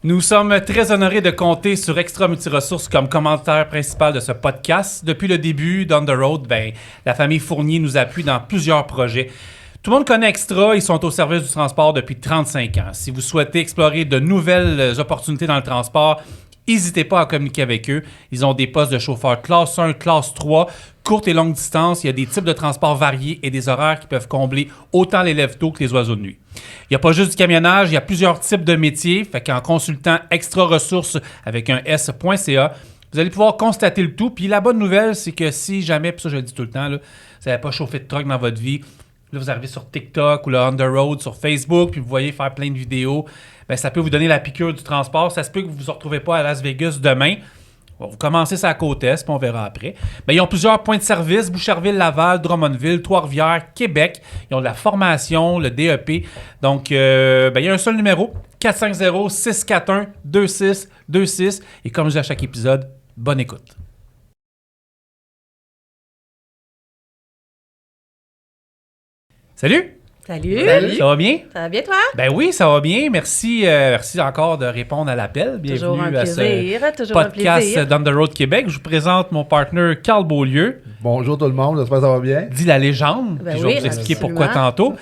Nous sommes très honorés de compter sur Extra Multiressources comme commentaire principal de ce podcast. Depuis le début, Down the Road, la famille Fournier nous appuie dans plusieurs projets. Tout le monde connaît Extra, ils sont au service du transport depuis 35 ans. Si vous souhaitez explorer de nouvelles opportunités dans le transport, n'hésitez pas à communiquer avec eux. Ils ont des postes de chauffeur classe 1, classe 3, courte et longue distance. Il y a des types de transports variés et des horaires qui peuvent combler autant les lève-tôt que les oiseaux de nuit. Il n'y a pas juste du camionnage, il y a plusieurs types de métiers. Fait qu'en consultant Extra Ressources avec un S.ca, vous allez pouvoir constater le tout. Puis la bonne nouvelle, c'est que si jamais, puis ça je le dis tout le temps, là, vous n'avez pas chauffé de truck dans votre vie, là vous arrivez sur TikTok ou le On The Road sur Facebook, puis vous voyez faire plein de vidéos, ça peut vous donner la piqûre du transport. Ça se peut que vous ne vous retrouvez pas à Las Vegas demain. Vous commencez ça à Côte-Est, puis on verra après. Ils ont plusieurs points de service: Boucherville, Laval, Drummondville, Trois-Rivières, Québec. Ils ont de la formation, le DEP. Donc, il y a un seul numéro, 450-641-2626. Et comme je dis à chaque épisode, bonne écoute. Salut! Salut! Ça va bien? Ça va bien, toi? Ben oui, ça va bien. Merci encore de répondre à l'appel. Bienvenue à ce podcast Down the Road Québec. Je vous présente mon partenaire Carl Beaulieu. Bonjour tout le monde, j'espère que ça va bien. Dit la légende, puis je vais vous expliquer pourquoi tantôt.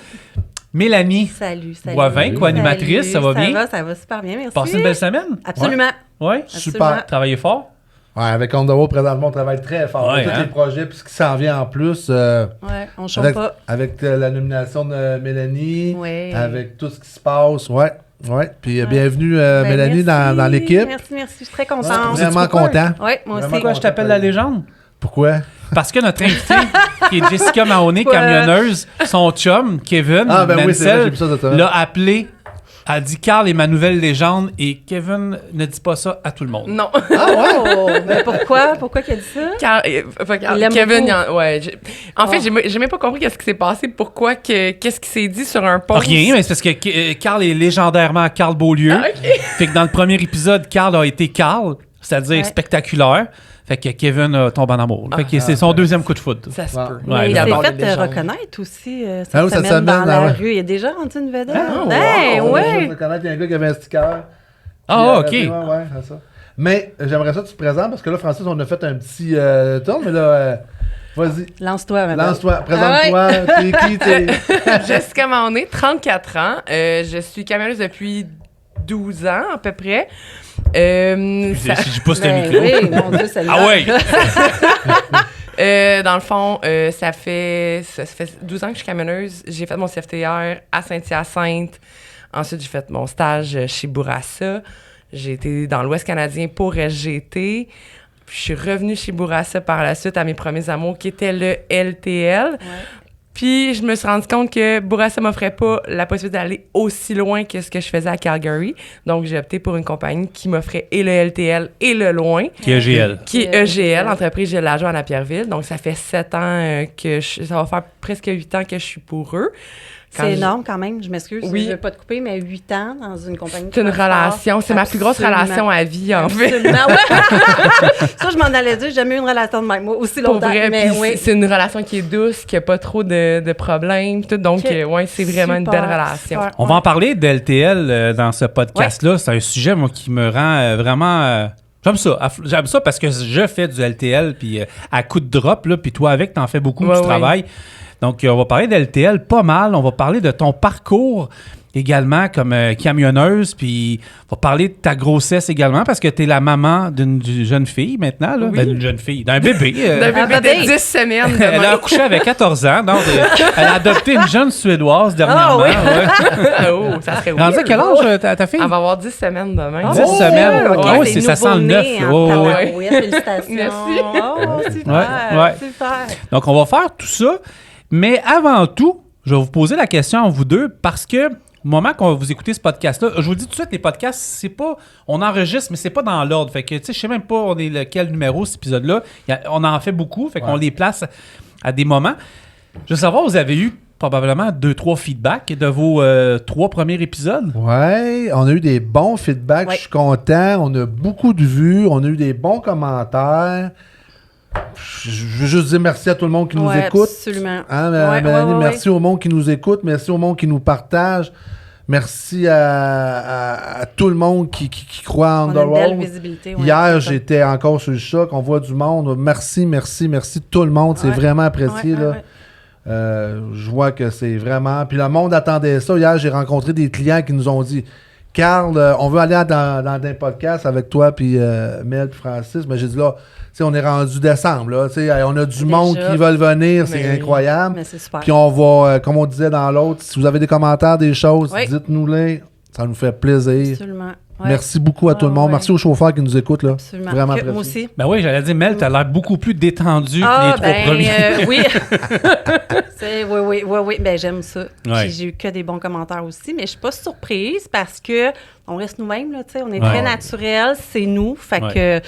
Mélanie salut. Boivin, co-animatrice, ça va bien? Ça va super bien, merci. Passez une belle semaine? Absolument. Oui? Super. Travaillez fort? Ouais, avec On The Road, présentement, on travaille très fort. Ouais, tous les projets, puis ce qui s'en vient en plus. On ne chante pas. Avec la nomination de Mélanie, ouais. Avec tout ce qui se passe. Ouais. Puis bienvenue, Mélanie, dans l'équipe. Merci. Je suis très contente. Je suis vraiment content. Oui, moi aussi. Pourquoi je t'appelle la légende? Pourquoi? Parce que notre invitée, qui est Jessica Mahoney, camionneuse, son chum, Kevin Mansell, l'a appelé. Elle dit « Carl est ma nouvelle légende » et Kevin ne dit pas ça à tout le monde. Non. Ah ouais? Mais pourquoi? Pourquoi qu'il a dit ça? Kevin, en fait, j'ai même pas compris qu'est-ce qui s'est passé. Pourquoi, qu'est-ce qui s'est dit sur un post? Rien, mais c'est parce que Carl est légendairement Carl Beaulieu. Ah, okay. Fait que dans le premier épisode, Carl a été Carl, c'est-à-dire spectaculaire. Fait que Kevin tombe en amour. Fait que c'est son deuxième coup de foudre. Ça se peut. Mais il s'est fait reconnaître aussi cette semaine dans la rue. Il a déjà rendu une vedette. Ouais. Je reconnaître qu'il y a un gars qui avait un sticker. Ah, OK. Ouais, c'est ça. Mais j'aimerais ça que tu te présentes parce que là, Francis, on a fait un petit tour, mais là, vas-y. Lance-toi, madame. Lance-toi, présente-toi. T'es qui? Jessica Mahoney, 34 ans. Je suis camionneuse depuis 12 ans, à peu près. Si je pousse le micro. Oui, mon Dieu, celle-là. Ah ouais! Dans le fond, ça fait 12 ans que je suis camionneuse. J'ai fait mon CFTR à Saint-Hyacinthe. Ensuite, j'ai fait mon stage chez Bourassa. J'ai été dans l'Ouest canadien pour SGT. Puis, je suis revenue chez Bourassa par la suite à mes premiers amours, qui était le LTL. Ouais. Puis, je me suis rendu compte que Bourassa m'offrait pas la possibilité d'aller aussi loin que ce que je faisais à Calgary. Donc, j'ai opté pour une compagnie qui m'offrait et le LTL et le loin. Qui est EGL. Qui est EGL, entreprise de l'agent à Pierreville. Donc, ça fait 7 ans ça va faire presque 8 ans que je suis pour eux. C'est énorme quand même, je m'excuse, oui. Je ne veux pas te couper, mais 8 ans dans une compagnie. C'est une relation, c'est ma plus grosse relation à vie, en fait. Absolument, ouais. Ça, je m'en allais dire, j'ai jamais eu une relation de même, moi, aussi longtemps. Pour vrai, mais oui. C'est une relation qui est douce, qui n'a pas trop de problèmes, tout, donc c'est vraiment une belle relation. On va en parler de LTL dans ce podcast-là. Ouais. C'est un sujet, moi, qui me rend vraiment... J'aime ça parce que je fais du LTL puis à coup de drop, là, puis toi avec, t'en fais beaucoup, tu travailles. Donc, on va parler d'LTL pas mal. On va parler de ton parcours également comme camionneuse. Puis, on va parler de ta grossesse également parce que tu es la maman d'une jeune fille maintenant. Là. Oui. D'une jeune fille, d'un bébé. D'un bébé de 10 semaines. Elle a accouché avec 14 ans. Donc, elle a adopté une jeune Suédoise dernièrement. Oh, oui. Ça serait oui. À quel âge ta fille? Elle va avoir 10 semaines demain. 10 semaines? Okay. C'est ça sent le neuf. Oui, félicitations. Merci. Oh, super. Donc, on va faire tout ça. Mais avant tout, je vais vous poser la question à vous deux parce que au moment qu'on vous écoutez ce podcast-là, je vous dis tout de suite, les podcasts, c'est pas... On enregistre, mais c'est pas dans l'ordre. Fait que, tu sais, je sais même pas on est lequel numéro, cet épisode-là. On en fait beaucoup, fait qu'on les place à des moments. Je veux savoir, vous avez eu probablement 2-3 feedbacks de vos 3 premiers épisodes? Ouais, on a eu des bons feedbacks, je suis content. On a beaucoup de vues, on a eu des bons commentaires. Je veux juste dire merci à tout le monde qui nous écoute. Absolument. Mélanie, merci au monde qui nous écoute, merci au monde qui nous partage. Merci à tout le monde qui croit en On The a une belle Road. visibilité. Ouais, Hier, j'étais encore sur le choc. On voit du monde. Merci tout le monde. C'est vraiment apprécié. Là. Je vois que c'est vraiment... Puis le monde attendait ça. Hier, j'ai rencontré des clients qui nous ont dit « Carl, on veut aller dans un podcast avec toi puis Mel et Francis. » Mais j'ai dit là, on est rendu décembre. Là, on a du monde qui veulent venir. C'est incroyable. Mais c'est super. Puis on va, comme on disait dans l'autre, si vous avez des commentaires, des choses, dites-nous-les. Ça nous fait plaisir. Absolument. Ouais. Merci beaucoup à tout le monde. Merci aux chauffeurs qui nous écoutent. Là. Absolument. Vraiment Moi aussi. Ben oui, j'allais dire, Mel, t'as l'air beaucoup plus détendu que les trois premiers. Oui. Oui. Ben, j'aime ça. Ouais. Puis j'ai eu que des bons commentaires aussi, mais je suis pas surprise parce que on reste nous-mêmes, là, tu sais. On est très naturels, c'est nous. Fait que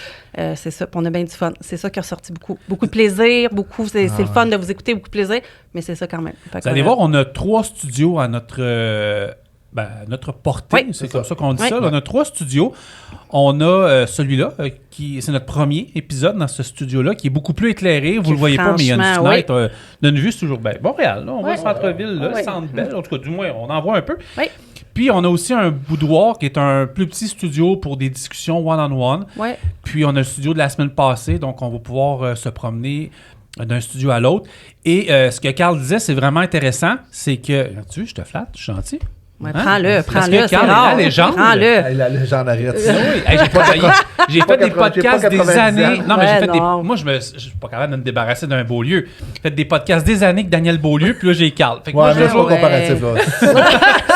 c'est ça. Puis on a bien du fun. C'est ça qui a ressorti beaucoup. Beaucoup de plaisir, c'est le fun de vous écouter, beaucoup de plaisir, mais c'est ça quand même. Vous allez voir, on a 3 studios à notre portée, c'est comme ça qu'on dit ça. Là. On a 3 studios. On a celui-là, c'est notre premier épisode dans ce studio-là, qui est beaucoup plus éclairé. Vous le voyez pas, mais il y a une fenêtre. D'une vue, c'est toujours bien. Montréal, là, on voit le centre-ville, là, le centre belle. En tout cas, du moins, on en voit un peu. Oui. Puis, on a aussi un boudoir qui est un plus petit studio pour des discussions one-on-one. Ouais. Puis, on a le studio de la semaine passée, donc on va pouvoir se promener d'un studio à l'autre. Et ce que Carl disait, c'est vraiment intéressant, c'est que... Tu je te flatte, je suis gentil. Ouais, prends-le, Parce que c'est Carl est rare. la légende. Prends-le. La légende arrête. Hey, j'ai fait des podcasts des 90 années. ans. Non, mais j'ai fait des. non. Moi, je suis pas capable de me débarrasser d'un Beaulieu. J'ai fait des podcasts des années avec Daniel Beaulieu, puis là, j'ai Carl. Fait que moi, Ouais, mais je c'est pas comparatif, là.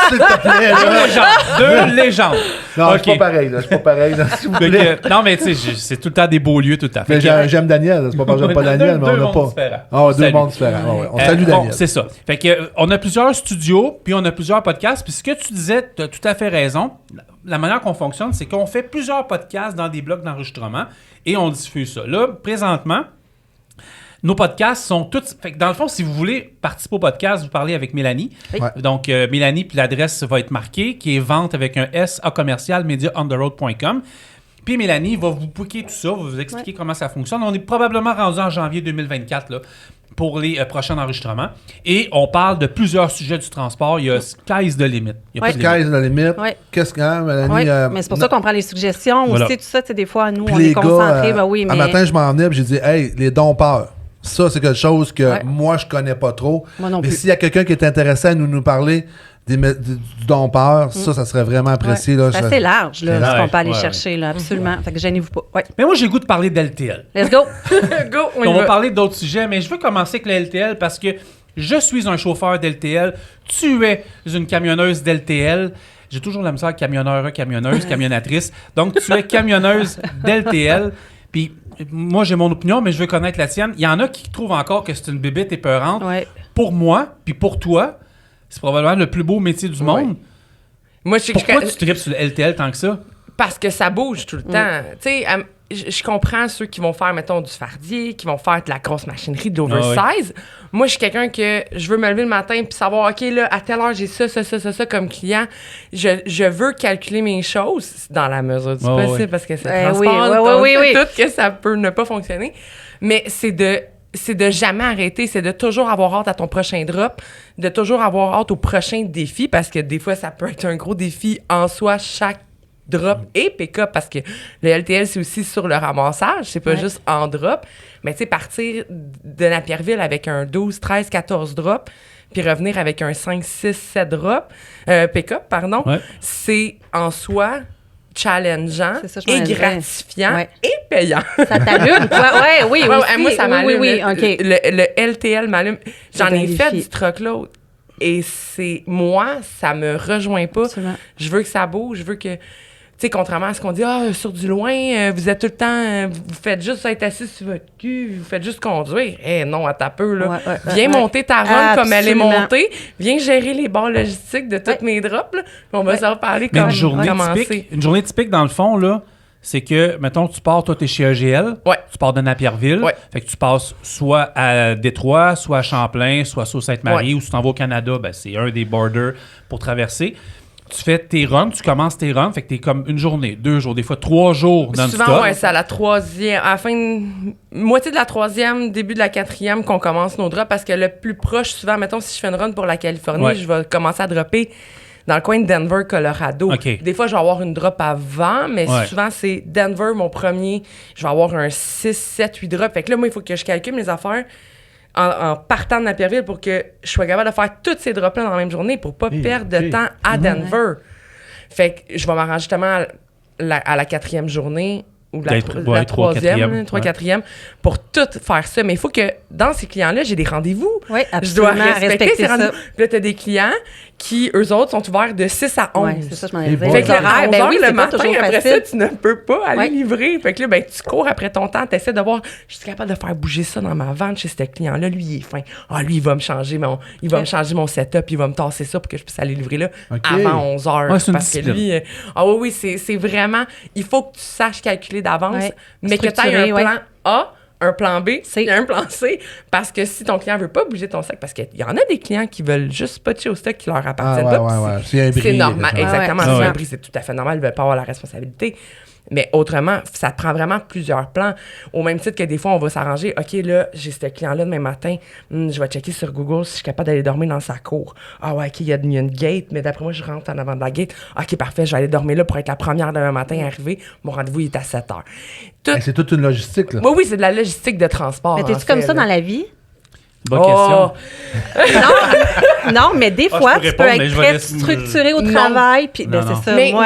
S'il te plaît, là. deux légendes. Non, Ok. je suis pas pareil, là. Je suis pas pareil, là, s'il vous Fait plaît. que, non, mais tu sais, c'est tout le temps des Beaulieu, tout le temps. Mais Fait que, j'aime Daniel. C'est pas parce que j'aime pas Daniel, mais deux on n'a mondes pas. différents. Ah, deux Salut. mondes différents. Ouais. On salue Bon, Daniel. c'est ça. Fait que, on a plusieurs studios, puis on a plusieurs podcasts. Puis ce que tu disais, tu as tout à fait raison. La manière qu'on fonctionne, c'est qu'on fait plusieurs podcasts dans des blocs d'enregistrement et on diffuse ça. Là, présentement, nos podcasts sont tous... Fait que dans le fond, si vous voulez participer au podcast, vous parlez avec Mélanie. Oui. Ouais. Donc, Mélanie, puis l'adresse va être marquée, qui est vente avec un S à commercial mediaontheroad.com. Puis Mélanie va vous booker tout ça, va vous expliquer comment ça fonctionne. On est probablement rendu en janvier 2024 là, pour les prochains enregistrements. Et on parle de plusieurs sujets du transport. Il y a sky's the limit. Il y a pas de limite. Sky's the limit. Ouais. Qu'est-ce qu'il y a, Mélanie? Oui, mais c'est pour ça qu'on prend les suggestions Voilà. aussi, tout ça, tu sais, des fois, nous, Puis on les est concentrés, gars, oui, mais... un matin, je m'en venais et j'ai dit, hey, les dompeurs. Ça, c'est quelque chose que moi, je connais pas trop. Moi non mais plus. s'il y a quelqu'un qui est intéressé à nous parler du dompeur, ça serait vraiment apprécié. Là, C'est assez large, là, large, ce qu'on peut aller ouais. chercher, là, absolument. Fait que gênez-vous pas. Ouais. Mais moi, j'ai le goût de parler d'LTL. Let's go! Go, On va parler d'autres sujets, mais je veux commencer avec le LTL parce que je suis un chauffeur d'LTL. Tu es une camionneuse d'LTL. J'ai toujours la misère camionneuse, camionnatrice. Donc, tu es camionneuse d'LTL. Puis, moi, j'ai mon opinion, mais je veux connaître la tienne. Il y en a qui trouvent encore que c'est une bébête épeurante. Ouais. Pour moi, puis pour toi, c'est probablement le plus beau métier du monde. Moi, je sais Pourquoi que tu tripes sur le LTL tant que ça? parce que ça bouge tout le temps. Tu sais, je comprends ceux qui vont faire, mettons, du fardier, qui vont faire de la grosse machinerie, de l'oversize. Moi, je suis quelqu'un que je veux me lever le matin puis savoir, OK, là, à telle heure, j'ai ça comme client. Je veux calculer mes choses dans la mesure du possible parce que c'est transport, oui. tout que ça peut ne pas fonctionner. Mais c'est de jamais arrêter, c'est de toujours avoir hâte à ton prochain drop, de toujours avoir hâte au prochain défi parce que des fois, ça peut être un gros défi en soi, chaque drop et pick-up parce que le LTL, c'est aussi sur le ramassage, c'est pas juste en drop. Mais tu sais, partir de Napierville avec un 12, 13, 14 drop puis revenir avec un 5, 6, 7 drop, pick-up, pardon, c'est en soi challengeant et gratifiant et payant. Ça t'allume, toi? Oui, aussi. Moi, ça m'allume. Oui, OK. Le LTL m'allume. J'en ai fait défi. du truckload. Et c'est... Moi, ça me rejoint pas. Absolument. Je veux que ça bouge. Je veux que... Tu sais, contrairement à ce qu'on dit, sur du loin, vous êtes tout le temps... vous faites juste être assis sur votre cul, vous faites juste conduire. Non, à ta peu, là. Viens monter ta run comme elle est montée. Viens gérer les bords logistiques de tous mes drops, là. Puis on va s'en reparler Mais comme une journée typique, dans le fond, là, c'est que, mettons, tu pars, toi, t'es chez EGL, tu pars de Napierville, fait que tu passes soit à Détroit, soit à Champlain, soit sur Sainte-Marie, ou si tu t'en vas au Canada, ben, c'est un des borders pour traverser. Tu fais tes runs, tu commences tes runs, fait que t'es comme une journée, 2 jours, des fois 3 jours non-stop. Souvent, c'est à la troisième, à la fin, moitié de la troisième, début de la quatrième qu'on commence nos drops parce que le plus proche, souvent, mettons, si je fais une run pour la Californie, je vais commencer à dropper dans le coin de Denver, Colorado. OK. Des fois, je vais avoir une drop avant, mais Ouais. souvent, c'est Denver, mon premier. Je vais avoir un 6, 7, 8 drops. Fait que là, moi, il faut que je calcule mes affaires en partant de Naperville pour que je sois capable de faire toutes ces drops-là dans la même journée pour pas perdre de temps à Denver. Fait que je vais m'arranger justement à la 4e journée ou la 3e, 3-4e, pour tout faire ça. Mais il faut que, dans ces clients-là, j'ai des rendez-vous. Oui, Je dois absolument, respecter ces ça. rendez-vous. Puis là, t'as des clients qui, eux autres, sont ouverts de 6 à 11. Oui, c'est ça, je m'en ai Et dit. bon. Fait que là, L'horaire, à 11 ben heures oui, le c'est pas matin, toujours après facile. ça, tu ne peux pas aller Ouais. livrer. Fait que là, ben, tu cours après ton temps, tu essaies de voir, je suis capable de faire bouger ça dans ma vente chez ce client-là. Lui, il est fin. Ah, lui, il va me changer me changer mon setup, il va me tasser ça pour que je puisse aller livrer là OK. avant 11 heures. Ouais, c'est une parce que discipline. lui, oui, c'est vraiment, il faut que tu saches calculer d'avance, Ouais. mais que tu aies Structuré, un ouais. plan A, un plan B, C. et un plan C. Parce que si ton client veut pas bouger ton sac, parce qu'il y en a des clients qui veulent juste patcher au stock qui leur Ah, appartiennent ouais, pas. ouais, puis ouais. C'est un bris. c'est normal, là, exactement. Ouais. C'est Ouais. un bris, c'est tout à fait normal. Ils veulent pas avoir la responsabilité. Mais autrement, ça te prend vraiment plusieurs plans. Au même titre que des fois, on va s'arranger. OK, là, j'ai ce client-là demain matin. Je vais checker sur Google si je suis capable d'aller dormir dans sa cour. Ah ouais, OK, il y a une gate, mais d'après moi, je rentre en avant de la gate. OK, parfait, je vais aller dormir là pour être la première demain matin à arriver. Mon rendez-vous, il est à 7 heures. Hey, c'est toute une logistique, là. Oui, c'est de la logistique de transport. Mais en t'es-tu fait, comme ça là. dans la vie? Bonne Oh! question. Non, mais des Ah, fois, je peux tu peux répondre, mais être je vais très laisser- structuré au Non. travail. Puis, ben, Non, non. c'est ça. Mais- Moi,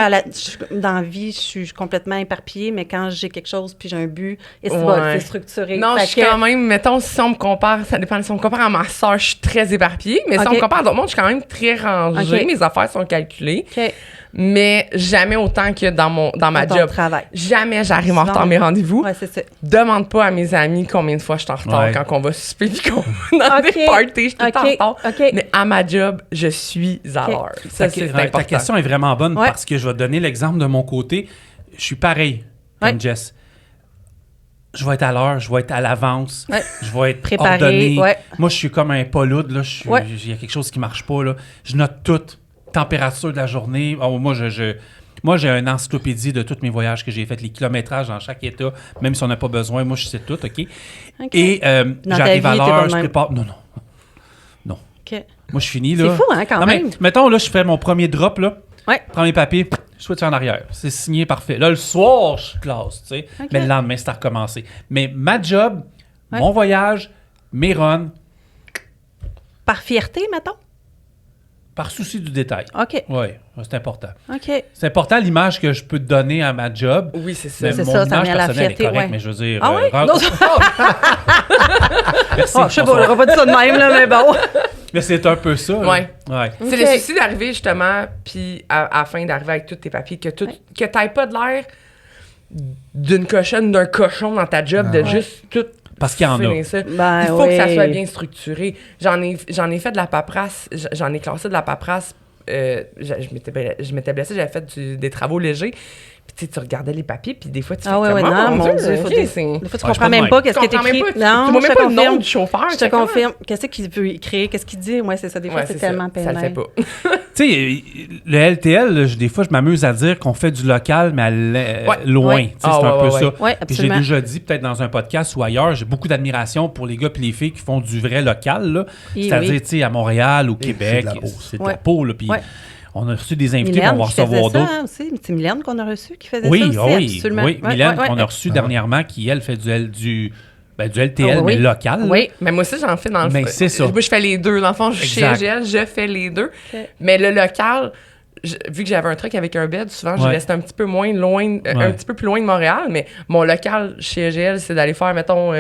dans la vie, je suis complètement éparpillée, mais quand j'ai quelque chose puis j'ai un but, et c'est Ouais. c'est structuré. Non, Fait je suis que- quand même, mettons, si on me compare, ça dépend, si on me compare à ma soeur, je suis très éparpillée, mais si on Ok. me compare à d'autres mondes, je suis quand même très rangée, Ok. mes affaires sont calculées, OK. mais jamais autant que dans ma Dans ton job. travail. Jamais j'arrive en Sinon, retard à mes rendez-vous. Ouais, c'est ça. Demande pas à mes amis combien de fois je suis en retard Ouais. quand on va souper puis qu'on dans Ok. des parties, je suis tout le temps en Ok. retard. Ok. Mais à ma job, je suis à l'heure. Ça, c'est Ta important. question est vraiment bonne Ouais. parce que je vais te donner l'exemple de mon côté. Je suis pareil comme Ouais. Jess. Je vais être à l'heure, je vais être à l'avance, Ouais. je vais être Préparé, ordonné. ouais. Moi, je suis comme un palude, là. Ouais. Il y a quelque chose qui marche pas, là. Je note tout. Température de la journée. Oh, moi, j'ai une encyclopédie de tous mes voyages que j'ai faits, les kilométrages dans chaque état, même si on n'a pas besoin. Moi, je sais tout, OK? OK. Et Dans j'arrive ta à vie, t'es l'heure, pas je le même. prépare... Non. OK. Moi, je finis, là. C'est fou, hein, quand Non, mais même. mettons, là, je fais mon premier drop, là. Ouais. Prends mes papiers, je switch en arrière. C'est signé, parfait. Là, le soir, je classe, tu sais. OK. Mais le lendemain, c'est à recommencer. Mais ma job, Ouais. mon voyage, mes runs, Par fierté, mettons? par souci du détail. OK. Oui, c'est important. OK. C'est important l'image que je peux te donner à ma job. Oui, c'est ça. Mais C'est mon ça, ça image vient à la personnelle fierté, est correcte, ouais. mais je veux dire... Ah oui? Non, merci, je sais pas, bonsoir. j'aurais pas dit ça de même, là, mais bon. Mais c'est un peu ça. là. Ouais. Ouais. C'est le souci d'arriver justement, puis à la fin d'arriver avec tous tes papiers, que t'aies pas de l'air d'une cochonne, d'un cochon dans ta job, de juste tout. Parce qu'il y en a. finir ça. Ben Il faut que ça oui. soit bien structuré. J'en ai fait de la paperasse, j'en ai classé de la paperasse. Je m'étais blessée, j'avais fait des travaux légers. Puis tu regardais les papiers, puis des fois tu fais Ah ouais, comme, ouais, oh, non, mon Dieu, ok, faut c'est- des fois, tu Ouais, je comprends suis même pas pas de qu'est-ce Tu qui est comprends même écrit. pas, tu Non, vois je même te pas le nom confirme. du chauffeur. Je te confirme. Qu'est-ce qu'il veut écrire? Qu'est-ce qu'il dit? Ouais, c'est ça. Des fois, Ouais, c'est ça. tellement Ça le fait peinant. pas. Tu sais, le LTL, là, des fois, je m'amuse à dire qu'on fait du local, mais loin. Ouais. Tu sais, Ah, c'est un ouais, peu ouais, ça. ouais. Ouais, Puis j'ai absolument. déjà dit, peut-être dans un podcast ou ailleurs, j'ai beaucoup d'admiration pour les gars et les filles qui font du vrai local. Là. Et C'est-à-dire, oui. tu sais, à Montréal ou c'est Québec, de la peau. c'est de Ouais. la peau. Là, puis Ouais. on a reçu des invités, Mylène on va qui faisait recevoir ça d'autres. aussi. C'est Mylène qu'on a reçu qui faisait Oui, ça aussi, oui, absolument. oui. Ouais, Mylène, ouais, qu'on ouais. a reçu dernièrement, qui, elle, fait du LTL, Ah, mais oui. local. là. Oui. Mais moi aussi, j'en fais dans le Mais c'est ça. Moi, je fais les deux. Dans le fond, je suis chez Exact. EGL, je fais les deux. Ok. Mais le local, vu que j'avais un truc avec un bed, souvent, je Ouais. restais un petit peu moins loin, un petit peu plus loin de Montréal. Mais mon local chez EGL, c'est d'aller faire, mettons,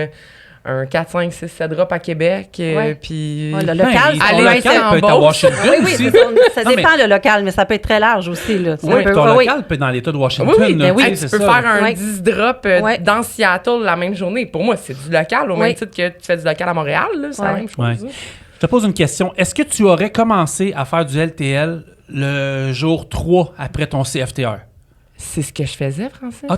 un 4, 5, 6, 7 drops à Québec. Ouais. Puis. Ouais, le Ben, local, ton allez, local c'est en peut être à Beauce. Washington Oui, oui, aussi. c'est ça. Ça Non, dépend le local, mais ça peut être très large aussi. Là. Ça Oui, peut- ton oui, local peut être dans l'État de Washington. Oui, oui, là, ben oui. tu Hey, sais, tu c'est peux ça. faire un Ouais. 10 drops Ouais. dans Seattle la même journée. Pour moi, c'est du local, au même Oui. titre que tu fais du local à Montréal. là, C'est la Ouais. même chose. Ouais. là. Je te pose une question. Est-ce que tu aurais commencé à faire du LTL le jour 3 après ton CFTR? C'est ce que je faisais, Francis. Ah,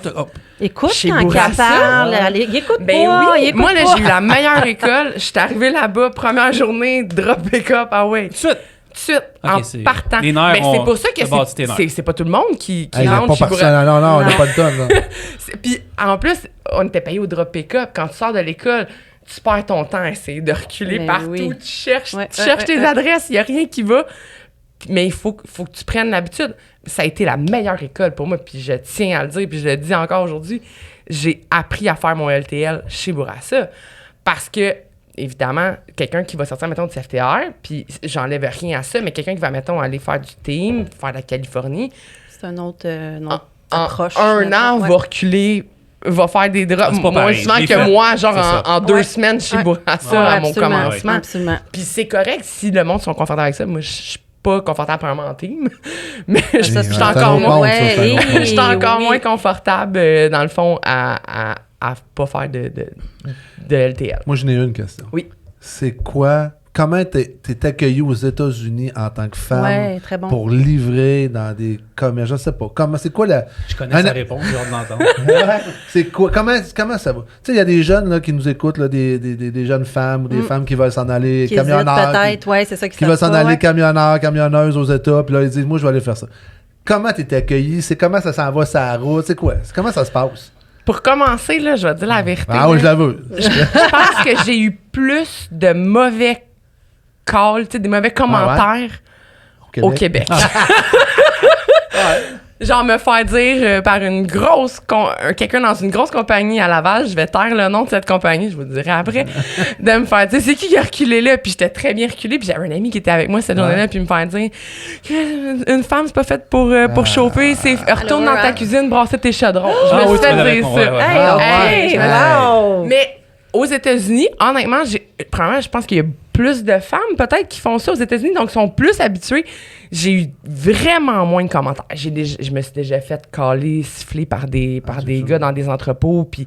Écoute, Chez quand il Bourassa? parle, allez, il écoute Ben pas, il oui, écoute moi, là, pas. j'ai eu la meilleure école. Je suis arrivée là-bas, première journée, drop pick-up, ah ouais. tout de suite. Tout de suite, Ok, c'est- en partant. les nerfs Ben, ont- c'est pour ça que t'as bâti tes nerfs. c'est pas tout le monde qui Hey, rentre pas chez Bourassa. personnel. Non, on n'a Non. pas de tonne. là. Puis, en plus, on était payé au drop pick-up. Quand tu sors de l'école, tu perds ton temps à essayer de reculer Ben partout. oui. Tu cherches, Ouais, tes ouais. adresses, il n'y a rien qui va. Mais il faut que tu prennes l'habitude. Ça a été la meilleure école pour moi, puis je tiens à le dire, puis je le dis encore aujourd'hui. J'ai appris à faire mon LTL chez Bourassa. Parce que, évidemment, quelqu'un qui va sortir, mettons, du CFTR, puis j'enlève rien à ça, mais quelqu'un qui va, mettons, aller faire du team, faire de la Californie. C'est un autre approche. Un an, va reculer, va faire des drops moins souvent que moi, genre en 2 semaines chez Bourassa à mon commencement. Absolument. Puis c'est correct si le monde sont confortables avec ça. Moi, je suis pas confortable premièrement en team, mais je suis encore moins confortable, dans le fond, à pas faire de LTL. Moi, je n'ai une question. Oui. C'est quoi... Comment t'es accueilli aux États-Unis en tant que femme très bon. pour livrer dans des commerces? Je sais pas. C'est quoi la... Je connais sa réponse, j'ai hâte d'entendre. C'est quoi? Comment ça va? Tu sais, il y a des jeunes là, qui nous écoutent, là, des jeunes femmes ou des femmes qui veulent s'en aller camionneurs. Peut-être, c'est ça qui veulent s'en aller camionneuses aux États, puis là, ils disent, moi, je vais aller faire ça. Comment t'es accueilli? C'est comment ça s'en va sur la route? C'est quoi? Comment ça se passe? Pour commencer, là, je vais te dire la vérité. Ah oui, je la veux. Je pense que j'ai eu plus de mauvais calls, des mauvais commentaires au Québec. Genre me faire dire par une grosse quelqu'un dans une grosse compagnie à Laval, je vais taire le nom de cette compagnie, je vous le dirai après, de me faire dire c'est qui a reculé là, puis j'étais très bien reculée, puis j'avais un ami qui était avec moi cette journée-là, puis me faire dire une femme c'est pas faite pour chauffer, c'est retourne dans ta cuisine brasser tes chaudrons. Je me suis fait dire ça. Wow. Mais aux États-Unis, honnêtement, je pense qu'il y a plus de femmes peut-être qui font ça aux États-Unis, donc sont plus habituées. J'ai eu vraiment moins de commentaires. Je me suis déjà fait caler, siffler par des gars dans des entrepôts, puis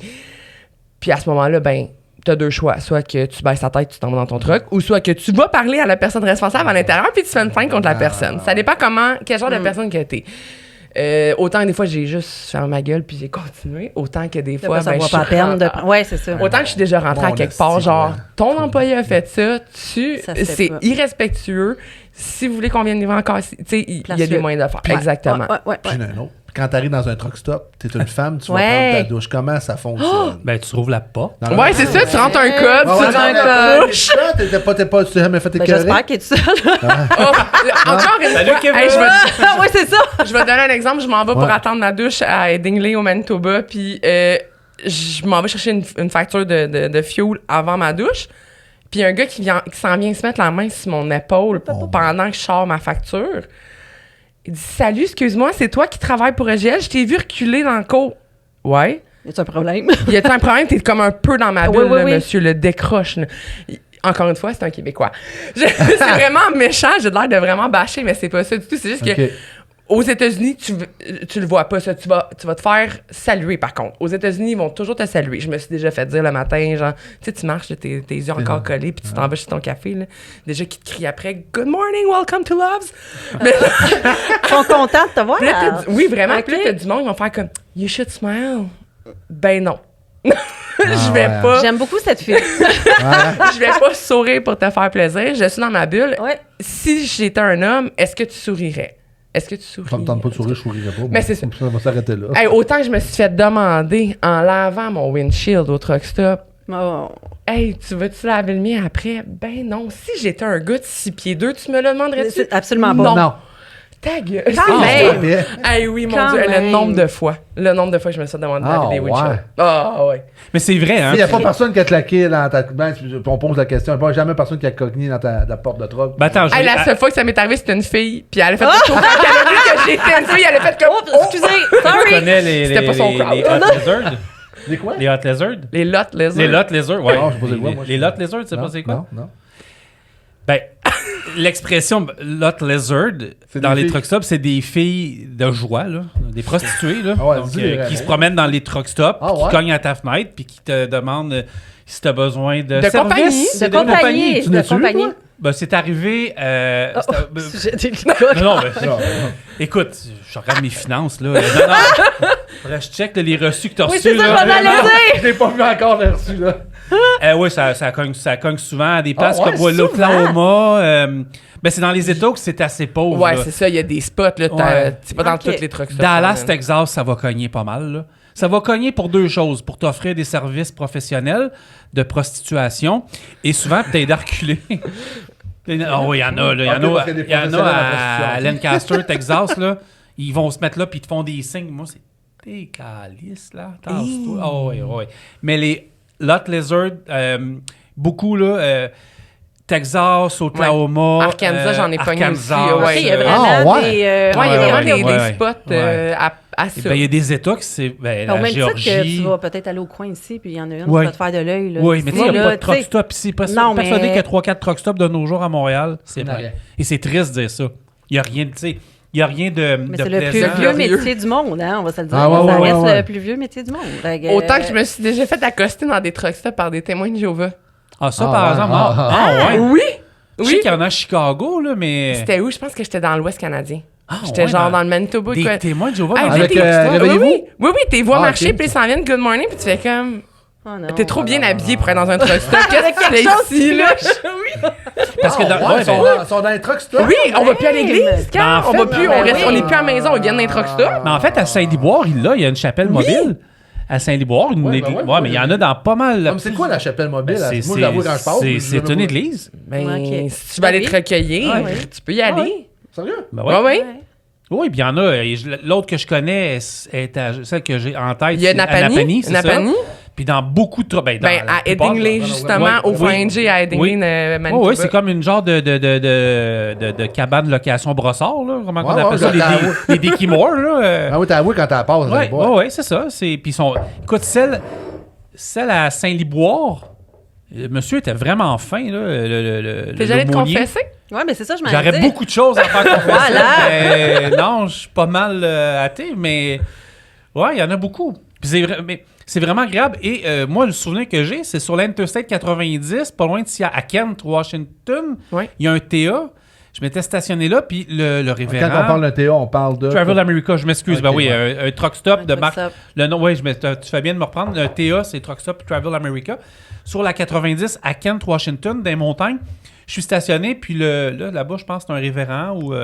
à ce moment-là, ben t'as 2 choix. Soit que tu baisses ta tête, tu t'en vas dans ton truck, ou soit que tu vas parler à la personne responsable à l'intérieur, puis tu fais une plainte contre la personne. Ça dépend quel genre de personne que t'es. Autant que des fois, j'ai juste fermé ma gueule puis j'ai continué. Autant que des fois, ça vaut pas la peine de... Ouais, c'est ça. Autant que je suis déjà rentrée à quelque part, genre, ton employé a fait ça, c'est irrespectueux. Si vous voulez qu'on vienne livrer encore, tu sais, il y a des moyens de le faire. Exactement. Puis un autre. Quand t'arrives dans un truck stop, t'es une femme, tu vas prendre ta douche. Comment ça fonctionne? Ben, tu trouves la porte. Ouais, c'est ça, tu rentres un code, tu rentres un douche. Tu n'as jamais fait tes j'espère qu'il est tout seul. Encore une fois. Oui, c'est ça. Je vais te donner un exemple. Je m'en vais pour attendre ma douche à Headingley, au Manitoba, puis je m'en vais chercher une facture de fuel avant ma douche. Puis un gars qui s'en vient se mettre la main sur mon épaule pendant que je sors ma facture. Il dit « Salut, excuse-moi, c'est toi qui travailles pour EGL? Je t'ai vu reculer dans le cours. » Ouais. Y a-t-il un problème? Y a-t-il un problème? T'es comme un peu dans ma bulle, monsieur, le décroche. Là. Encore une fois, c'est un Québécois. C'est vraiment méchant, j'ai l'air de vraiment bâcher, mais c'est pas ça du tout. C'est juste que aux États-Unis, tu le vois pas, ça. Tu vas te faire saluer, par contre. Aux États-Unis, ils vont toujours te saluer. Je me suis déjà fait dire le matin, genre, tu sais, tu marches, là, tes yeux encore collés, puis tu t'en vas chez ton café, là. Déjà, qui te crient après, Good morning, welcome to Loves. Mais ils sont contents de te voir. Oui, vraiment. Puis là, t'as du monde, ils vont faire comme, You should smile. Ben non. Je vais pas. J'aime beaucoup cette fille. Je vais pas sourire pour te faire plaisir. Je suis dans ma bulle. Ouais. Si j'étais un homme, est-ce que tu sourirais? Est-ce que tu souris? Ça me tente pas de sourire, je sourirais pas. Mais c'est ça. Ça va s'arrêter là. Hey, autant que je me suis fait demander en lavant mon windshield au truck stop. Oh. Hey, tu veux-tu laver le mien après? Ben non. Si j'étais un gars de 6 pieds 2, tu me le demanderais-tu? Absolument pas. Non. Ta gueule. Quand même. Hey, oui, mon Quand Dieu. même. Le nombre de fois que je me suis demandé de laver des windshields. Ah, ouais. Mais c'est vrai, hein? Il n'y a pas personne qui a claqué dans ta... on pose la question. Il n'y a jamais personne qui a cogné dans la porte de truck. Ben attends, La seule fois que ça m'est arrivé, c'était une fille. Puis elle a fait le chauffeur. Elle a vu que j'étais une fille. Elle a fait comme... Excusez, tu sorry. connais C'était pas son crowd. les Hot Lizards? Les quoi? Les Hot Lizards? Les Lot Lizards. Les Lot Lizards, ouais. Non, je sais pas c'est quoi, moi, Les Lot Lizards, tu sais pas c'est quoi? Non. Ben, l'expression Lot Lizard dans des les filles. truck stops, c'est des filles de joie, là, des prostituées, là, Ah ouais, donc, dis-le, qui ouais. se promènent dans les truck stops, Ah qui ouais? cognent à ta fenêtre, puis qui te demandent si tu as besoin de De compagnie. service. De compagnie. Tu n'as-tu, toi? Ben, c'est arrivé... J'ai des non, ben, écoute, je regarde mes finances, là. Faudrait que je check là, les reçus que tu as Oui, reçus. c'est ça, là. je vais aller dire. Je l'ai pas vu encore là-dessus, là. Oui, ça cogne souvent à des places ouais, comme l'Oklahoma. Ben, c'est dans les États où c'est assez pauvre. Ouais, là. c'est ça. Il y a des spots, là. Ouais. C'est pas dans Ok. toutes les trucks stops. Dallas, Texas, ça va cogner pas mal. Là. Ça va cogner pour 2 choses. Pour t'offrir des services professionnels de prostitution et souvent t'aider à reculer. Oh, il y en a, là. Il y en a à Lancaster, Texas, là. Ils vont se mettre là puis ils te font des signes. Moi, c'est des calices, là. Tasse-toi. Oh, oui. Mais les Lot Lizard, beaucoup, là, Texas, Oklahoma. Arkansas, j'en ai pogné aussi. Il y a vraiment des... il y a vraiment des spots à ça. Il y a des États qui c'est... la Géorgie. Que tu vas peut-être aller au coin ici, puis il y en a une qui va te faire de l'œil. Là. Oui, mais tu sais, il n'y a pas de truck stop ici. Persuadé qu'il y a 3-4 truck stops de nos jours à Montréal. C'est vrai. Et c'est triste de dire ça. Il n'y a rien de... Il n'y a rien de. Mais c'est le plus vieux métier du monde, hein, on va se le dire. Ça reste le plus vieux métier du monde. Autant que je me suis déjà fait accoster dans des truck stops par des témoins de Jéhovah. Ah, ça, par exemple. Oui! Je sais qu'il y en a à Chicago, là, mais. C'était où? Je pense que j'étais dans l'Ouest canadien. J'étais genre dans le Manitoba. Des témoins de Jéhovah. Oui, t'es vois marcher, puis ils s'en viennent good morning, puis tu fais comme. Oh non. T'es trop bien habillé pour être dans un truck stop. Qu'est-ce que tu fais ici, là? Oui. Parce que ils sont dans les truck stops. Oui, on va plus à l'église. En fait, on est plus à la maison, on vient dans les truck stops. Mais en fait, à Saint-Liboire, il y a une chapelle mobile. À Saint-Liboire, une église. Mais il y en a dans pas mal. C'est quoi la chapelle mobile? Moi, j'avoue, quand je passe. C'est une église. Si tu vas aller te recueillir, tu peux y aller. Sérieux? Oui. Oui, puis il y en a. L'autre que je connais est celle que j'ai en tête. Il y a Napanee. C'est ça. Puis dans beaucoup de... à Headingley, justement, au Fringe à Headingley, Manitoba. Oui, c'est comme une genre de cabane location brossard, là. Comment on appelle ça? Les Dickie Moore, là. Ah oui, t'as avoué quand t'as passé. Oui, c'est ça. Puis écoute, celle à Saint-Liboire, le monsieur était vraiment fin, là. T'es jamais te confesser? Oui, mais c'est ça, je m'en J'aurais beaucoup de choses à faire confesser. Voilà! Non, je suis pas mal athée, mais... Ouais, il y en a beaucoup. Puis c'est vrai... Mais c'est vraiment agréable. Et moi, le souvenir que j'ai, c'est sur l'Interstate 90, pas loin d'ici à Kent, Washington. Oui. Il y a un TA. Je m'étais stationné là, puis le révérend... Quand on parle de TA, on parle de... Travel America, je m'excuse. Okay, un truck stop de marque... Stop. Le nom, oui, tu fais bien de me reprendre. Le TA, c'est Truck Stop Travel America. Sur la 90 à Kent, Washington, dans les montagnes. Je suis stationné, puis là-bas, je pense que c'est un révérend ou...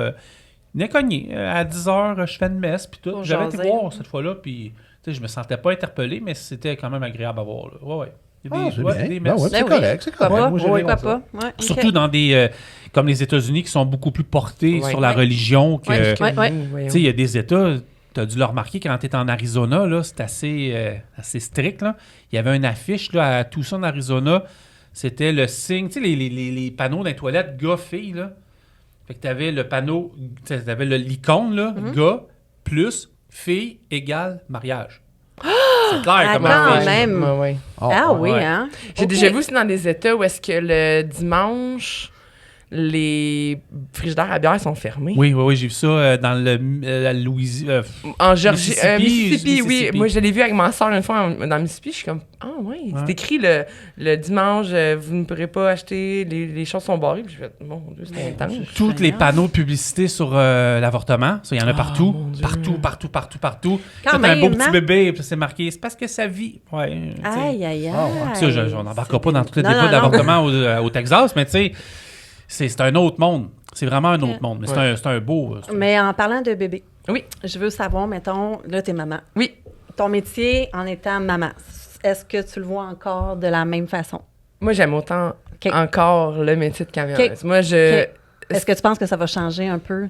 il est cogné. À 10h, je fais une messe, puis tout. J'avais été voir cette fois-là, puis... Je me sentais pas interpellé, mais c'était quand même agréable à voir. Ouais. Il y a des messes. C'est correct, c'est correct. Pourquoi pas? Surtout dans des... comme les États-Unis qui sont beaucoup plus portés sur la religion que... Il y a des États... Tu as dû le remarquer quand tu es en Arizona, là, c'est assez strict. Là. Il y avait une affiche là, à Tucson, Arizona. C'était le signe... Tu sais, les panneaux dans les toilettes gars-filles, là. Fait que tu avais le panneau... Tu avais l'icône, là, gars, plus... fille égale mariage. C'est clair comme quand même. Hein? J'ai déjà vu aussi dans des États où est-ce que le dimanche, les frigidaires à bière sont fermés. Oui, j'ai vu ça dans la Louisiane. En Georgie, Mississippi, oui. Moi, je l'ai vu avec ma soeur une fois dans Mississippi. Je suis comme, c'est écrit le dimanche, vous ne pourrez pas acheter, les choses sont barrées. Puis je fais, mon Dieu, c'est intense. Tous les panneaux de publicité sur l'avortement, ça, il y en a partout. Partout. Quand même, un beau petit bébé, puis c'est marqué, c'est parce que ça vit. Ouais, aïe. Ça, on n'embarquera pas dans tous les débats d'avortement au Texas, mais tu sais, c'est un autre monde. C'est vraiment un autre monde. Mais c'est un beau... Mais en parlant de bébé, oui, je veux savoir, mettons, là, t'es maman. Oui. Ton métier en étant maman, est-ce que tu le vois encore de la même façon? Moi, j'aime autant encore le métier de camionneuse. Moi, Est-ce que tu penses que ça va changer un peu?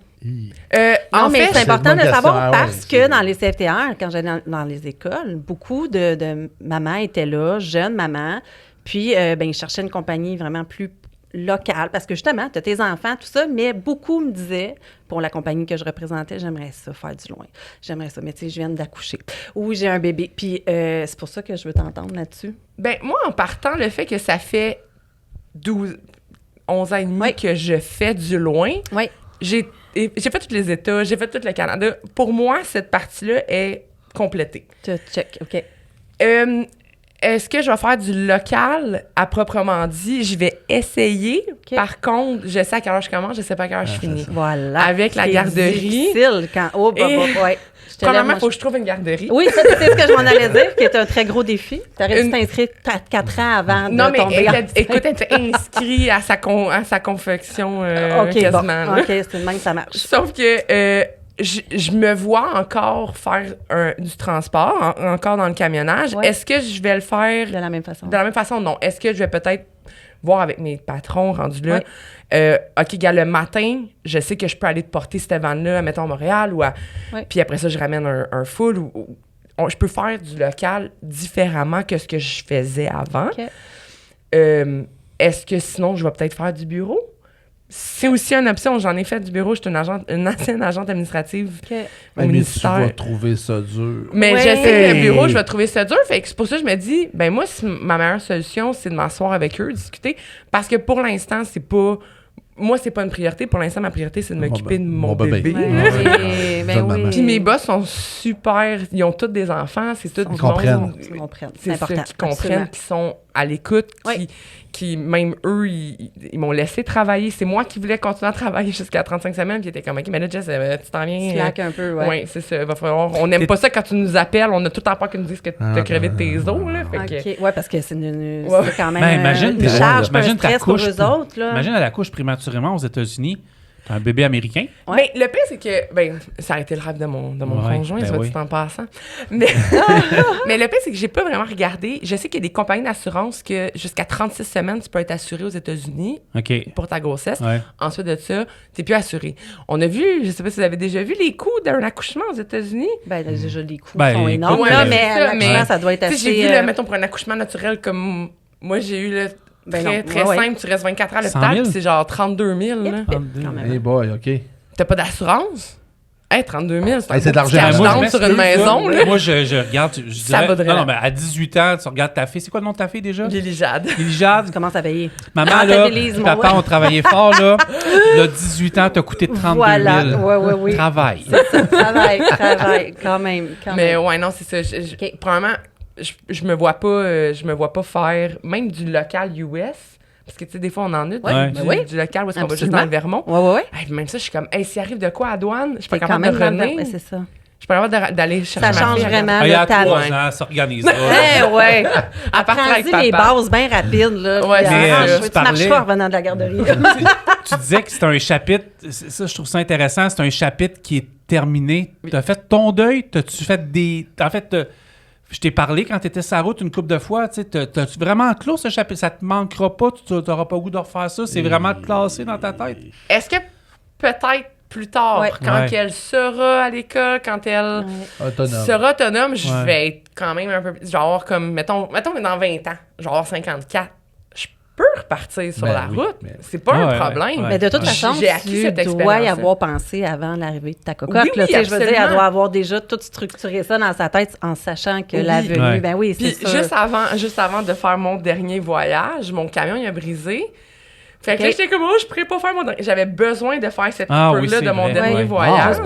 En fait, c'est important de savoir parce que dans les CFTR, quand j'allais dans les écoles, beaucoup de mamans étaient là, jeunes mamans, puis ils cherchaient une compagnie vraiment plus locale, parce que justement, tu as tes enfants, tout ça, mais beaucoup me disaient, pour la compagnie que je représentais, j'aimerais ça faire du loin. J'aimerais ça, mais tu sais, je viens d'accoucher. Ou j'ai un bébé. Puis c'est pour ça que je veux t'entendre là-dessus. Ben moi, en partant, le fait que ça fait 11 ans et demi que je fais du loin, j'ai fait tous les États, j'ai fait tout le Canada. Pour moi, cette partie-là est complétée. Check, OK. Est-ce que je vais faire du local à proprement dit? Je vais essayer. Okay. Par contre, je sais à quelle heure je commence, je sais pas à quelle heure je finis. Voilà. Avec la garderie. C'est difficile quand... Premièrement, il faut que je trouve une garderie. Oui, ça, c'est ce que je m'en allais dire, qui est un très gros défi. Tu aurais dû t'inscrire 4 ans avant de tomber. Écoute, elle était inscrite à sa confection quasiment. OK, c'est une main que ça marche. Sauf que... je me vois encore faire du transport, encore dans le camionnage. Ouais. Est-ce que je vais le faire... De la même façon? De la même façon, non. Est-ce que je vais peut-être voir avec mes patrons rendus là. OK, gars, le matin, je sais que je peux aller te porter cette vanne-là, mettons, à Montréal, puis après ça, je ramène un full, je peux faire du local différemment que ce que je faisais avant. OK. Est-ce que sinon, je vais peut-être faire du bureau? C'est aussi une option. J'en ai fait du bureau. J'étais une ancienne agente administrative au ministère. Mais tu vas trouver ça dur. Mais je sais que le bureau, je vais trouver ça dur. Fait que c'est pour ça que je me dis, ben moi, ma meilleure solution, c'est de m'asseoir avec eux, discuter. Parce que pour l'instant, c'est pas... Moi, c'est pas une priorité. Pour l'instant, ma priorité, c'est de m'occuper de mon bébé. Puis mes boss sont super... Ils ont tous des enfants. C'est tout du monde. Ils comprennent. C'est important. Qui comprennent, qui sont à l'écoute, qui même eux, ils m'ont laissé travailler. C'est moi qui voulais continuer à travailler jusqu'à 35 semaines. Puis ils étaient comme, OK, mais là, Jess, tu t'en viens... Slack un peu, Oui, c'est ça. Va falloir... On n'aime pas ça quand tu nous appelles. On a tout le temps peur qu'ils nous disent que t'as crevé de tes os, là. OK. Ouais, parce que c'est quand même imagine une charge, un stress pour couche, eux autres, là. Imagine à la couche prématurément aux États-Unis. T'as un bébé américain. Ouais. Mais le pire, c'est que... ça a été le rêve de mon conjoint, soit dit en passant. Mais, mais le pire, c'est que j'ai pas vraiment regardé. Je sais qu'il y a des compagnies d'assurance que jusqu'à 36 semaines, tu peux être assuré aux États-Unis pour ta grossesse. Ouais. Ensuite de ça, t'es plus assuré. On a vu, je sais pas si vous avez déjà vu les coûts d'un accouchement aux États-Unis. Ben, déjà, les coûts sont énormes. Mais l'accouchement, ça doit être assez... J'ai vu, mettons, pour un accouchement naturel comme moi, j'ai eu le... Très simple, tu restes 24 heures à l'hôpital, puis c'est genre 32 000. Hey boy, OK. T'as pas d'assurance? 32 000, c'est de l'argent sur une maison. Moi, je regarde, je dirais, non, mais à 18 ans, tu regardes ta fille. C'est quoi le nom de ta fille déjà? Lily Jade. Tu commences à payer. Maman, là, papa ont travaillé fort, là. Là, 18 ans, t'as coûté 32 000. Oui. Travail. C'est ça, travail, quand même. Mais ouais, non, c'est ça. Probablement... Je me vois pas faire même du local US parce que tu sais des fois on en a du local où est-ce qu'on va juste dans le Vermont. Même ça je suis comme s'il arrive de quoi à douane, je suis pas capable de revenir. C'est ça. Je suis pas capable d'aller chercher ça change vraiment il y a 3 ans, s'organise. À partir avec papa. Les bases bien rapides là. Tu marches pas en revenant de la garderie. Tu disais que c'est un chapitre, ça je trouve ça intéressant, c'est un chapitre qui est terminé. T'as fait ton deuil, t'as-tu fait des... En fait, je t'ai parlé quand tu étais sur la route une couple de fois. T'as-tu vraiment clos ce chapitre? Ça te manquera pas? Tu n'auras pas le goût de refaire ça? C'est vraiment classé dans ta tête? Est-ce que peut-être plus tard, quand elle sera à l'école, quand elle sera autonome, je vais être quand même un peu... Genre comme, mettons que dans 20 ans, genre 54, je peux repartir sur la route. C'est pas un problème. Mais de toute façon, tu dois y avoir pensé avant l'arrivée de ta cocotte. Oui, je veux dire, elle doit avoir déjà tout structuré ça dans sa tête en sachant que la venue, c'est sûr. Juste avant de faire mon dernier voyage, mon camion, il a brisé. Fait que là, j'étais comme, je pourrais pas faire mon dernier. J'avais besoin de faire cette coupure-là de mon dernier voyage.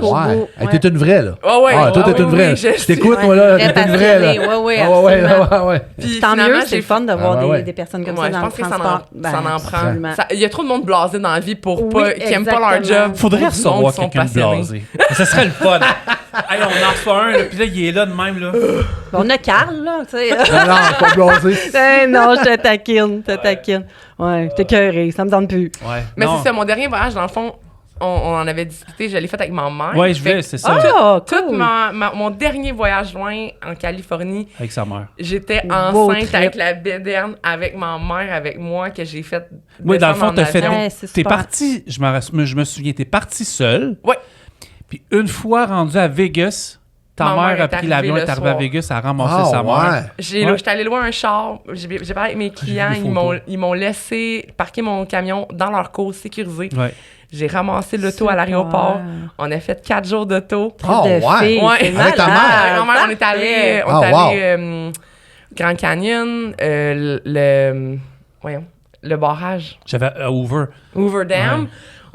T'es une vraie, là. Toi, t'es une vraie. Je t'écoute, moi, là. T'es une vraie, là. Ouais. Puis tant mieux, c'est le fun de voir des personnes comme ça dans le transport. Ça en prend. Il y a trop de monde blasé dans la vie qui aiment pas leur job. Faudrait recevoir quelqu'un de blasé. Ça serait le fun. Hey, on en reçoit un, puis là, il est là de même, là. On a Carl, là, tu sais. Non, pas blasé. Non, je te taquine. Ouais, t'es cœuré, ça me donne plus. Ouais. Mais c'est ça, mon dernier voyage, dans le fond, on en avait discuté, je l'ai fait avec ma mère. Ouais, c'est ça. Tout mon dernier voyage loin en Californie. Avec sa mère. J'étais enceinte avec la bédaine, avec ma mère, avec moi, que j'ai fait. Oui, dans le fond, t'es parti, je me souviens, t'es parti seule. Ouais. Puis une fois rendu à Vegas, ta mère a pris l'avion, est arrivée à Vegas, a ramassé sa mère. J'étais allée louer un char, j'ai parlé avec mes clients, ils m'ont laissé parquer mon camion dans leur cour sécurisée. Ouais. J'ai ramassé l'auto à l'aéroport. On a fait 4 jours d'auto. Avec ta mère? On est allé Grand Canyon, le barrage. J'avais à Hoover Dam. Ouais.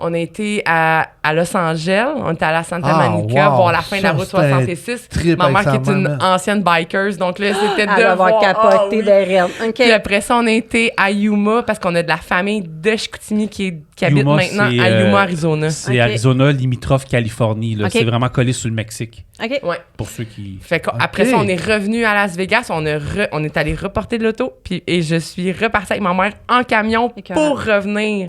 On a été à Los Angeles, on était à la Santa Monica voir la fin de la route 66. Ma mère qui est une ancienne biker, donc là, c'était de voir capoter derrière. Puis après ça, on a été à Yuma parce qu'on a de la famille de Chicoutimi qui habite maintenant à Yuma, Arizona. C'est Arizona, limitrophe Californie. Là. C'est vraiment collé sur le Mexique. Ouais. Pour ceux qui... Fait qu'après ça, on est revenu à Las Vegas, on est allé reporter de l'auto, et je suis repartie avec ma mère en camion pour revenir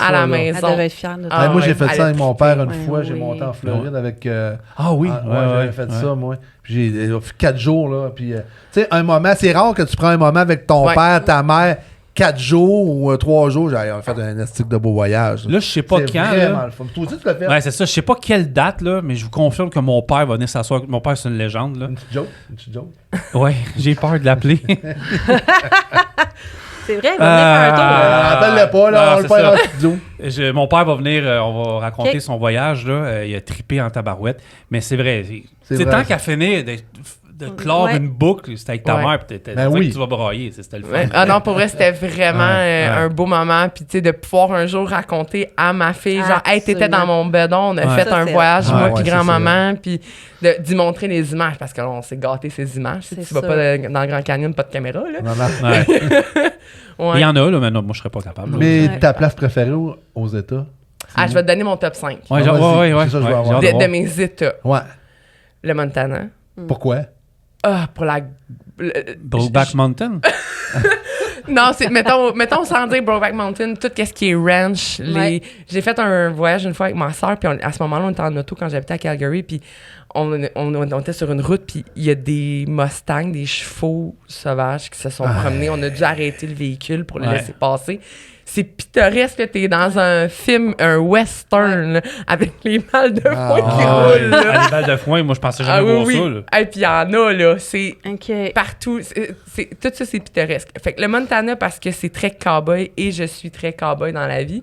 à la maison. Elle devait être fière de toi. Moi, j'ai fait ça avec mon père une fois. J'ai monté en Floride avec... j'avais fait ça, moi. Puis j'ai 4 jours, là. Puis, tu sais, un moment, c'est rare que tu prends un moment avec ton père, ta mère 4 jours ou 3 jours, j'ai fait un estique de beau voyage. Là, je sais pas c'est quand. Vraiment Là. le fun. Toi aussi, tu l'as fait? Ouais, c'est ça. Je sais pas quelle date, là, mais je vous confirme que mon père va venir s'asseoir. Mon père, c'est une légende. Là. Une petite joke. Ouais, j'ai peur de l'appeler. C'est vrai, il va venir faire un tour. Appelle-le pas, là, non, on le c'est perd en ça. studio. Mon père va venir, on va raconter Ok. son voyage. Là. Il a trippé en tabarouette. Mais c'est vrai. C'est C'est vrai, tant ça. qu'à finir de clore Ouais. une boucle, c'était avec ta Ouais. mère, puis Ben oui. tu vas brailler. C'était le fun. Ouais. Ah non, pour vrai, c'était vraiment Ouais. un beau moment. Puis, tu sais, de pouvoir un jour raconter à ma fille, genre, hey, t'étais dans Absolument. mon bedon, on a Ouais. fait Ça, un c'est voyage, vrai. moi, Ouais, puis ouais, grand-maman, puis d'y montrer les images, parce que là, on s'est gâté ces images. Tu C'est vas sûr. pas dans le Grand Canyon, pas de caméra, là. Non, non. Ouais. Ouais. Il y en a, là, mais non, moi, je serais pas capable. là. Mais Ouais. ta place préférée aux États? Ah, je vais te donner mon top 5 Ouais, Ah, vas-y. ouais. C'est ça, je veux avoir. j'ai hâte de, de voir. de mes États. Ouais. Le Montana. Pourquoi? Ah, pour la... Brokeback Mountain? Non, c'est mettons sans dire Brokeback Mountain, tout ce qui est ranch. Ouais. J'ai fait un voyage une fois avec ma soeur, puis à ce moment-là, on était en auto quand j'habitais à Calgary, puis on était sur une route, puis il y a des Mustangs, des chevaux sauvages qui se sont promenés. On a dû arrêter le véhicule pour le Ouais. laisser passer. C'est pittoresque, là, t'es dans un film, un western, là, avec les balles de foin qui Ah, roulent. là. ouais. Les balles de foin, moi, je pensais jamais voir ça. Là. Et puis il y en a, là. C'est OK. partout. Tout ça, c'est pittoresque. Fait que le Montana, parce que c'est très cowboy et je suis très cowboy dans la vie.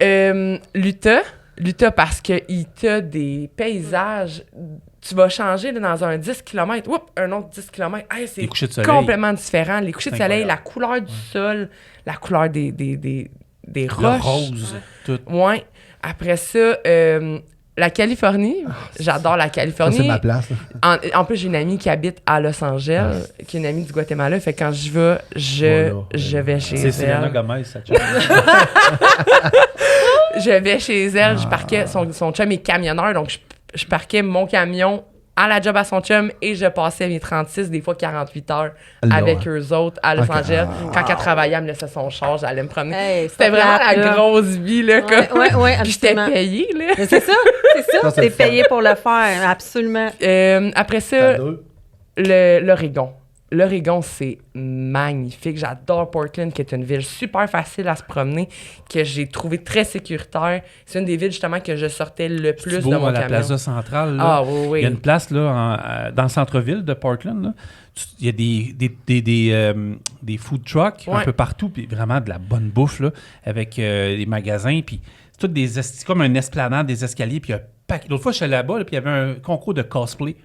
L'Utah, parce qu'il t'a des paysages. Tu vas changer là, dans un 10 km. Oups, un autre 10 km. Hey, c'est Les couchers de soleil. complètement différent. Les couchers de C'est soleil, incroyable. la couleur du sol, la couleur des Le roches. rose, tout. Ouais. Après ça, la Californie. J'adore la Ça, Californie. c'est ma place. là. En plus, j'ai une amie qui habite à Los Angeles, qui est une amie du Guatemala. Fait que quand je vais, je vais chez C'est Selena elle. Gomez, ça. Je vais chez elle, je parquais, son chum est camionneur, donc je parquais mon camion à la job à son chum et je passais mes 36, des fois 48 heures Là, avec ouais. eux autres à Los Ok. Angeles. Quand elle travaillait, elle me laissait son char, j'allais me promener. Hey, C'était c'est vraiment plate, la là. grosse vie, là. Comme... Ouais, Puis j'étais absolument. payée, là. Mais c'est ça, Ça, c'est t'es le fun. payé pour le faire, absolument. Après T'as ça, deux. l'Oregon. L'Oregon, c'est magnifique. J'adore Portland, qui est une ville super facile à se promener, que j'ai trouvé très sécuritaire. C'est une des villes, justement, que je sortais le plus C'est de beau, mon à la camion. Plaza Centrale. Là. Ah oui, oui. Il y a une place là, dans le centre-ville de Portland. Là. Il y a des food trucks un Ouais. peu partout, puis vraiment de la bonne bouffe là, avec des magasins. Puis c'est tout c'est comme un esplanade, des escaliers. Puis il y a un paquet. L'autre fois, je suis allé là-bas, là, puis il y avait un concours de cosplay.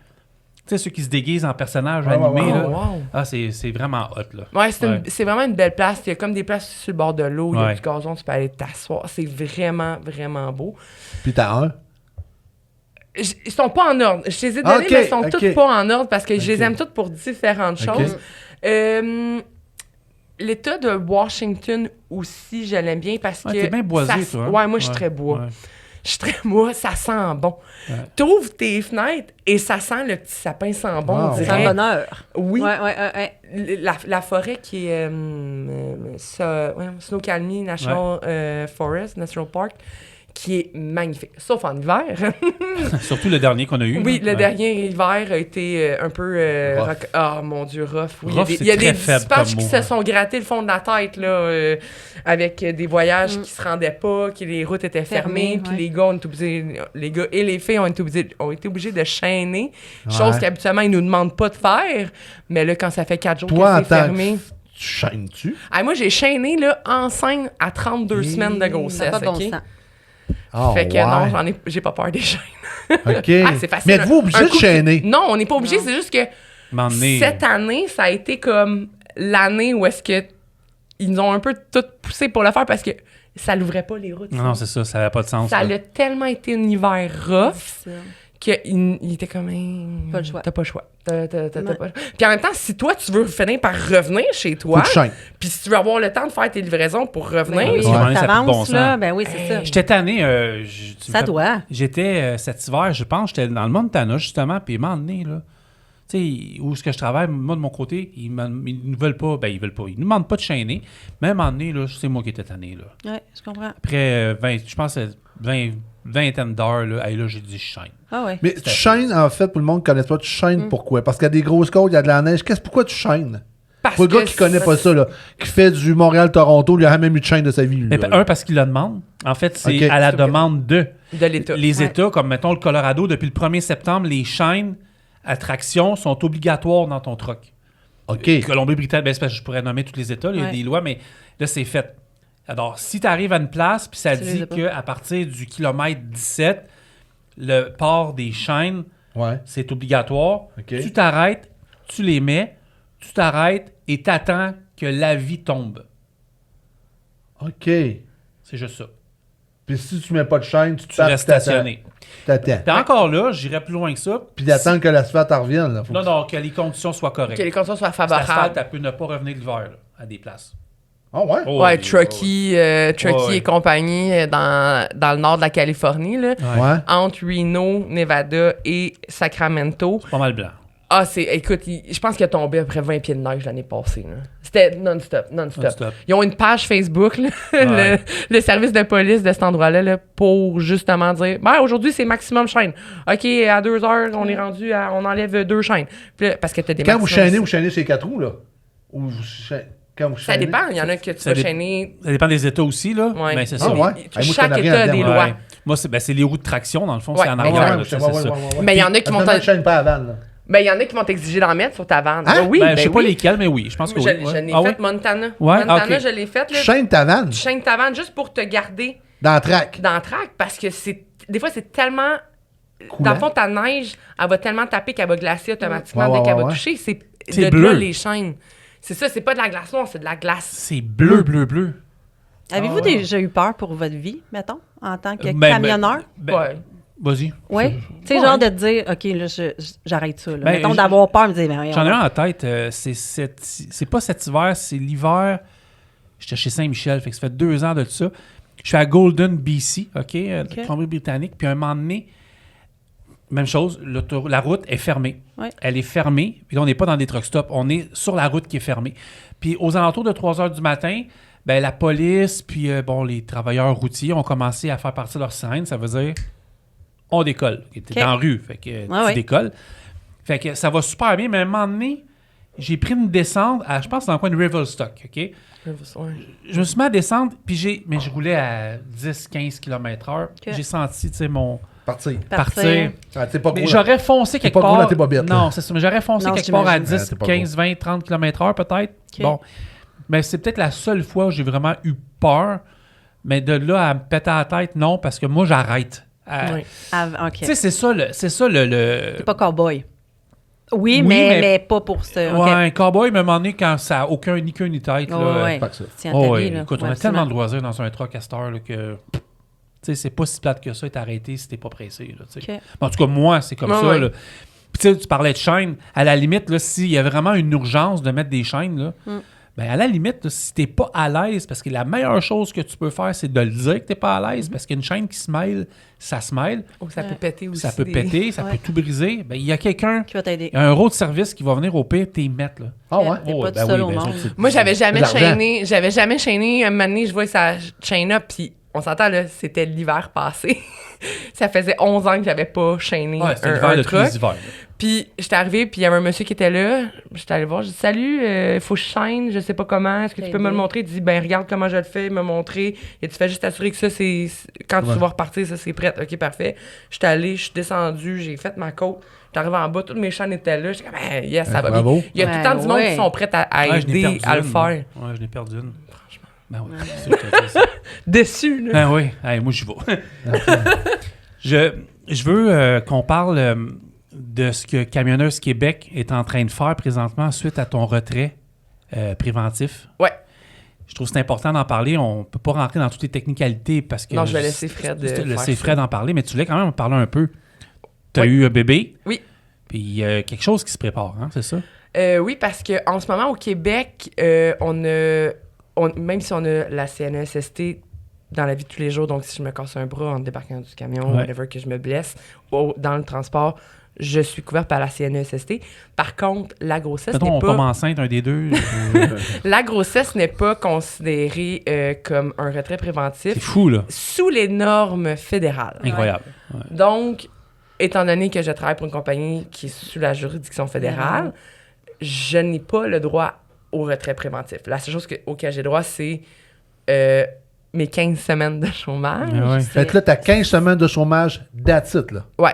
Tu sais, ceux qui se déguisent en personnages Ouais, ouais, animés. ouais, là. Oh, wow. Ah, c'est vraiment hot. Là. Ouais, c'est Ouais. c'est vraiment une belle place. Il y a comme des places sur le bord de l'eau, il y a Ouais. du gazon, tu peux aller t'asseoir. C'est vraiment, vraiment beau. Puis t'as un. Ils sont pas en ordre. Je les ai Ah, donnés, ok, mais ils sont ok. toutes pas en ordre parce que je les Ok. aime toutes pour différentes Ok. choses. L'État de Washington aussi, je l'aime bien parce Ouais, que... t'es bien boisé, ça- toi. hein? Ouais, moi, je suis très bois. Ouais. Je suis très bois, ça sent bon. Ouais. T'ouvres tes fenêtres et ça sent le petit sapin sent bon, Wow. on C'est dirait. un bonheur. Oui. Ouais. La forêt qui est Snoqualmie National Forest, National Park, qui est magnifique, sauf en hiver. Surtout le dernier qu'on a eu. Oui, là. le Ouais. dernier hiver a été un peu... Rough. Ah, mon Dieu, rough. Oui, Rough, il y a c'est des très faible dispatchs comme qui mot, se hein. sont grattés le fond de la tête, là, avec des voyages qui se rendaient pas, que les routes étaient fermées, puis ouais. les gars et les filles ont été obligés de chaîner, Ouais. chose qu'habituellement, ils nous demandent pas de faire, mais là, quand ça fait 4 jours Toi, en que c'est tant fermé... que... Tu chaînes-tu? Ah, moi, j'ai chaîné, là, enceinte à 32 semaines de Ça n'a grossesse, pas de bon OK? sens. Ah, Fait que ouais. non, j'ai pas peur des chaînes. OK. Ah, c'est facile. Mais êtes-vous obligé Un de coup chaîner? Non, on n'est pas obligé, c'est juste que M'emmener. cette année, ça a été comme l'année où est-ce que ils nous ont un peu tout poussé pour le faire parce que ça l'ouvrait pas les routes. Non, c'est ça, ça n'avait pas de sens. Ça là. a tellement été un hiver rough Difficile. qu'il était comme... Pas le choix. T'as pas le choix. T'as pas le Ouais. choix. Puis en même temps, si toi, tu veux finir par revenir chez toi, Faut que tu chaînes. puis si tu veux avoir le temps de faire tes livraisons pour revenir... Ben oui, Ouais. Ça a plus de t'avances, bon sens. là, ben oui, c'est ça. J'étais tanné. Tu me Ça fais- doit. J'étais cet hiver, je pense, j'étais dans le Montana, justement, puis m'en donné, là. Tu sais, où est-ce que je travaille, moi, de mon côté, ils nous veulent pas, ben, ils veulent pas, ils nous demandent pas de chaîner. Même m'en donné, là, c'est moi qui étais tanné, là. Ouais, je comprends. Après 20, je pense, 20 d'heures, là, hey, là, j'ai dit, je chaîne. Ah ouais. Mais tu chaînes, en fait, pour le monde qui ne connaisse pas, tu chaînes pourquoi? Parce qu'il y a des grosses côtes, il y a de la neige. Pourquoi tu chaînes? Pour le gars qui connaît pas ça, là, qui fait du Montréal-Toronto, il a même eu de chaîne de sa vie. Lui, Mais là. parce qu'il le demande. En fait, c'est Ok. à la demande de l'État. les États, comme mettons le Colorado, depuis le 1er septembre, les chaînes attractions sont obligatoires dans ton truck. OK. Colombie-Britannique, ben, c'est parce que je pourrais nommer tous les États, il y a des lois, mais là, c'est fait. Alors, si tu arrives à une place, puis ça dit qu'à partir du kilomètre 17, le port des chaînes, c'est obligatoire, tu t'arrêtes, tu les mets, tu t'arrêtes et t'attends que l'avis tombe. OK. C'est juste ça. Puis si tu mets pas de chaîne, tu restes stationné. T'attends. Puis encore là, j'irais plus loin que ça. Puis d'attendre que l'asphalte revienne. Là, Non, que les conditions soient correctes. Que les conditions soient L'asphalte, favorables. elle peut ne pas revenir l'hiver là, à des places. Ah ouais? Oh, Ouais, oui, Truckee, Truckee et compagnie dans le nord de la Californie, là, Ouais. entre Reno, Nevada et Sacramento. C'est pas mal blanc. Ah, écoute, je pense qu'il a tombé à peu près 20 pieds de neige l'année passée. Là. C'était non-stop. Non-stop. Ils ont une page Facebook, là, Ouais. le service de police de cet endroit-là, là, pour justement dire aujourd'hui, c'est maximum chaîne. OK, à 2 heures, on est rendu on enlève 2 chaînes. Puis là, parce que t'as des Quand vous maximums. chaînez ces 4 roues, là? Ou quand vous Ça chaînez? dépend. Il y en a que tu vas chaîner. Ça dépend des États aussi, là. Ouais. Mais c'est Ah ça. ouais? Moi, je Chaque connais rien État a là-dedans. des Ouais. lois. Moi, c'est les roues de traction, dans le fond, Ouais. c'est en Ah arrière. ouais, là, c'est ça. Mais il y en a qui vont ne chaîne pas à vanne, là. Ben, il y en a qui vont t'exiger d'en mettre sur ta vanne. Hein? Oui, Ben, je sais pas oui. lesquels, mais oui, je pense que Je oui. l'ai Ouais. fait, Ah ouais? Montana. Ouais, Montana, ok. je l'ai fait. Là. Chaîne ta vanne Tu chaînes ta vanne juste pour te garder dans le track. dans le track parce que des fois, c'est tellement. Coulant. Dans le fond, ta neige, elle va tellement taper qu'elle va glacer automatiquement Ouais, dès qu'elle ouais, va ouais. toucher. C'est C'est de bleu. là les chaînes. C'est ça, c'est pas de la glace noire, c'est de la glace. C'est bleu. Avez-vous déjà eu peur pour votre vie, mettons, en tant que Ben, camionneur? Ouais. Vas-y. Oui. Tu sais, genre de te dire, OK, là, j'arrête ça. Là. Ben, Mettons d'avoir peur, me dire, ben, J'en ai un en tête. C'est pas cet hiver, c'est l'hiver. J'étais chez Saint-Michel, fait que ça fait 2 ans de ça. Je suis à Golden, BC, OK, Colombie-Britannique. Puis à un moment donné, même chose, la route est fermée. Ouais. Elle est fermée. Puis là, on n'est pas dans des truck stops. On est sur la route qui est fermée. Puis aux alentours de 3 heures du matin, ben, la police, puis les travailleurs routiers ont commencé à faire partie de leur sirène. Ça veut dire, on décolle. T'es OK. dans la rue, fait que tu décolles. Fait que ça va super bien. Mais à un moment donné, j'ai pris une descente à, je pense, dans le coin de Revelstock, OK? Ouais. Je me suis mis à descendre, puis mais je roulais à 10-15 km/h. OK. J'ai senti, tu sais, mon Partir. partir. Ah, t'es pas Mais gros, j'aurais foncé quelque pas gros part. dans tes bobettes, là. Non, c'est ça. Mais j'aurais foncé Non, quelque part à j'imagine. 10, t'es pas 15, 20, 30 km/h peut-être. OK. Bon. Mais c'est peut-être la seule fois où j'ai vraiment eu peur. Mais de là à me péter à la tête, non, parce que moi, j'arrête. Ouais. Ah, OK. Tu sais, c'est ça le... T'es pas cowboy. Oui, Oui, mais pas pour ça. OK. Ouais, un cowboy, mais à un moment donné, quand ça n'a aucun ni queue ni tête, Ouais, là, ouais. Pas que ça. Tiens ta oh, vie, ouais, là. écoute, on Ouais, a tellement de absolument. loisirs dans un truck à cette heure là, que... Tu sais, c'est pas si plate que ça, être arrêté si t'es pas pressé. Là, tu sais. OK. En tout cas, moi, c'est comme Ouais, ça. ouais. Là. Puis tu sais, tu parlais de chaînes. À la limite, là, s'il y a vraiment une urgence de mettre des chaînes, là, ben à la limite, là, si t'es pas à l'aise, parce que la meilleure chose que tu peux faire, c'est de le dire que t'es pas à l'aise, parce qu'une chaîne qui se mêle, ça se mêle, Ou ça peut péter aussi. ça peut péter, ça peut tout briser. Ben il y a quelqu'un, Qui va t'aider. il y a un road service qui va venir au pire t'y mettre. Là. Ah ouais? T'es pas ben tout seul oui, au ben, monde. c'est- Moi, j'avais jamais De l'argent. chaîné. Un moment donné, je vois sa chaîn up, puis on s'entend, là, c'était l'hiver passé. Ça faisait 11 ans que j'avais pas chaîné Ouais, c'était un l'hiver de tous truck. les hivers. là. Puis j'étais arrivée, puis il y avait un monsieur qui était là. J'étais allée voir, j'ai dit « Salut, il faut que je chaîne, je sais pas comment. Est-ce que tu peux me le montrer? » Il dit « Ben, regarde comment je le fais, me montrer. Et tu fais juste assurer que ça, c'est... Quand tu vas repartir, ça, c'est prêt. OK, parfait. » J'étais allée, je suis descendue, j'ai fait ma côte. J'étais arrivée en bas, toutes mes chaînes étaient là. J'étais comme « Yes, ça va bien. » Bravo. Il y a tout le temps du monde qui sont prêts à Ouais, je n'ai aider perdu à le une, faire. Ouais, je n'ai perdu une. Franchement. Ben oui, c'est sûr que je te dis ça. Déçu, là. Ben oui, hey, moi j'y vais. je veux qu'on parle de ce que Camionneuse Québec est en train de faire présentement suite à ton retrait préventif. Ouais. Je trouve que c'est important d'en parler. On ne peut pas rentrer dans toutes les technicalités parce que... Non, je vais laisser Fred laisser faire Fred en parler, mais tu voulais quand même en parler un peu. Tu as Oui. eu un bébé. Oui. Puis il y a quelque chose qui se prépare, hein, c'est ça? Oui, parce qu'en ce moment, au Québec, même si on a la CNESST dans la vie de tous les jours, donc si je me casse un bras en débarquant du camion, Ouais. whatever, que je me blesse, dans le transport, je suis couverte par la CNESST. Par contre, la grossesse Mettons, n'est on pas... tombe enceinte, un des deux. La grossesse n'est pas considérée comme un retrait préventif C'est fou, là. sous les normes fédérales. Incroyable. Ouais. Donc, étant donné que je travaille pour une compagnie qui est sous la juridiction fédérale, je n'ai pas le droit au retrait préventif. La seule chose auquel j'ai droit, c'est mes 15 semaines de chômage. Ouais. Fait que là, t'as 15 semaines de chômage, that's it, là. Ouais.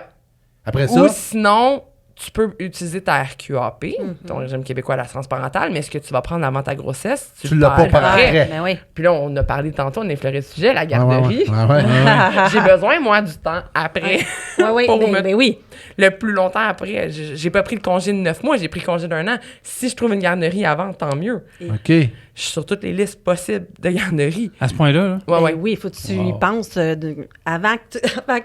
Après ça... Ou sinon, tu peux utiliser ta RQAP, ton régime québécois d'assurance parentale, mais ce que tu vas prendre avant ta grossesse, Tu l'as pas par après. Ben oui. Puis là, on a parlé tantôt, on a effleuré le sujet, la garderie. Ouais. J'ai besoin, moi, du temps après. Oui, Pour ben oui. Le plus longtemps après. J'ai pas pris le congé de 9 mois, j'ai pris le congé d'1 an. Si je trouve une garderie avant, tant mieux. OK. Je suis sur toutes les listes possibles de garderies. À ce point-là, là. Ouais, Ben ouais. oui, il faut que tu y penses avant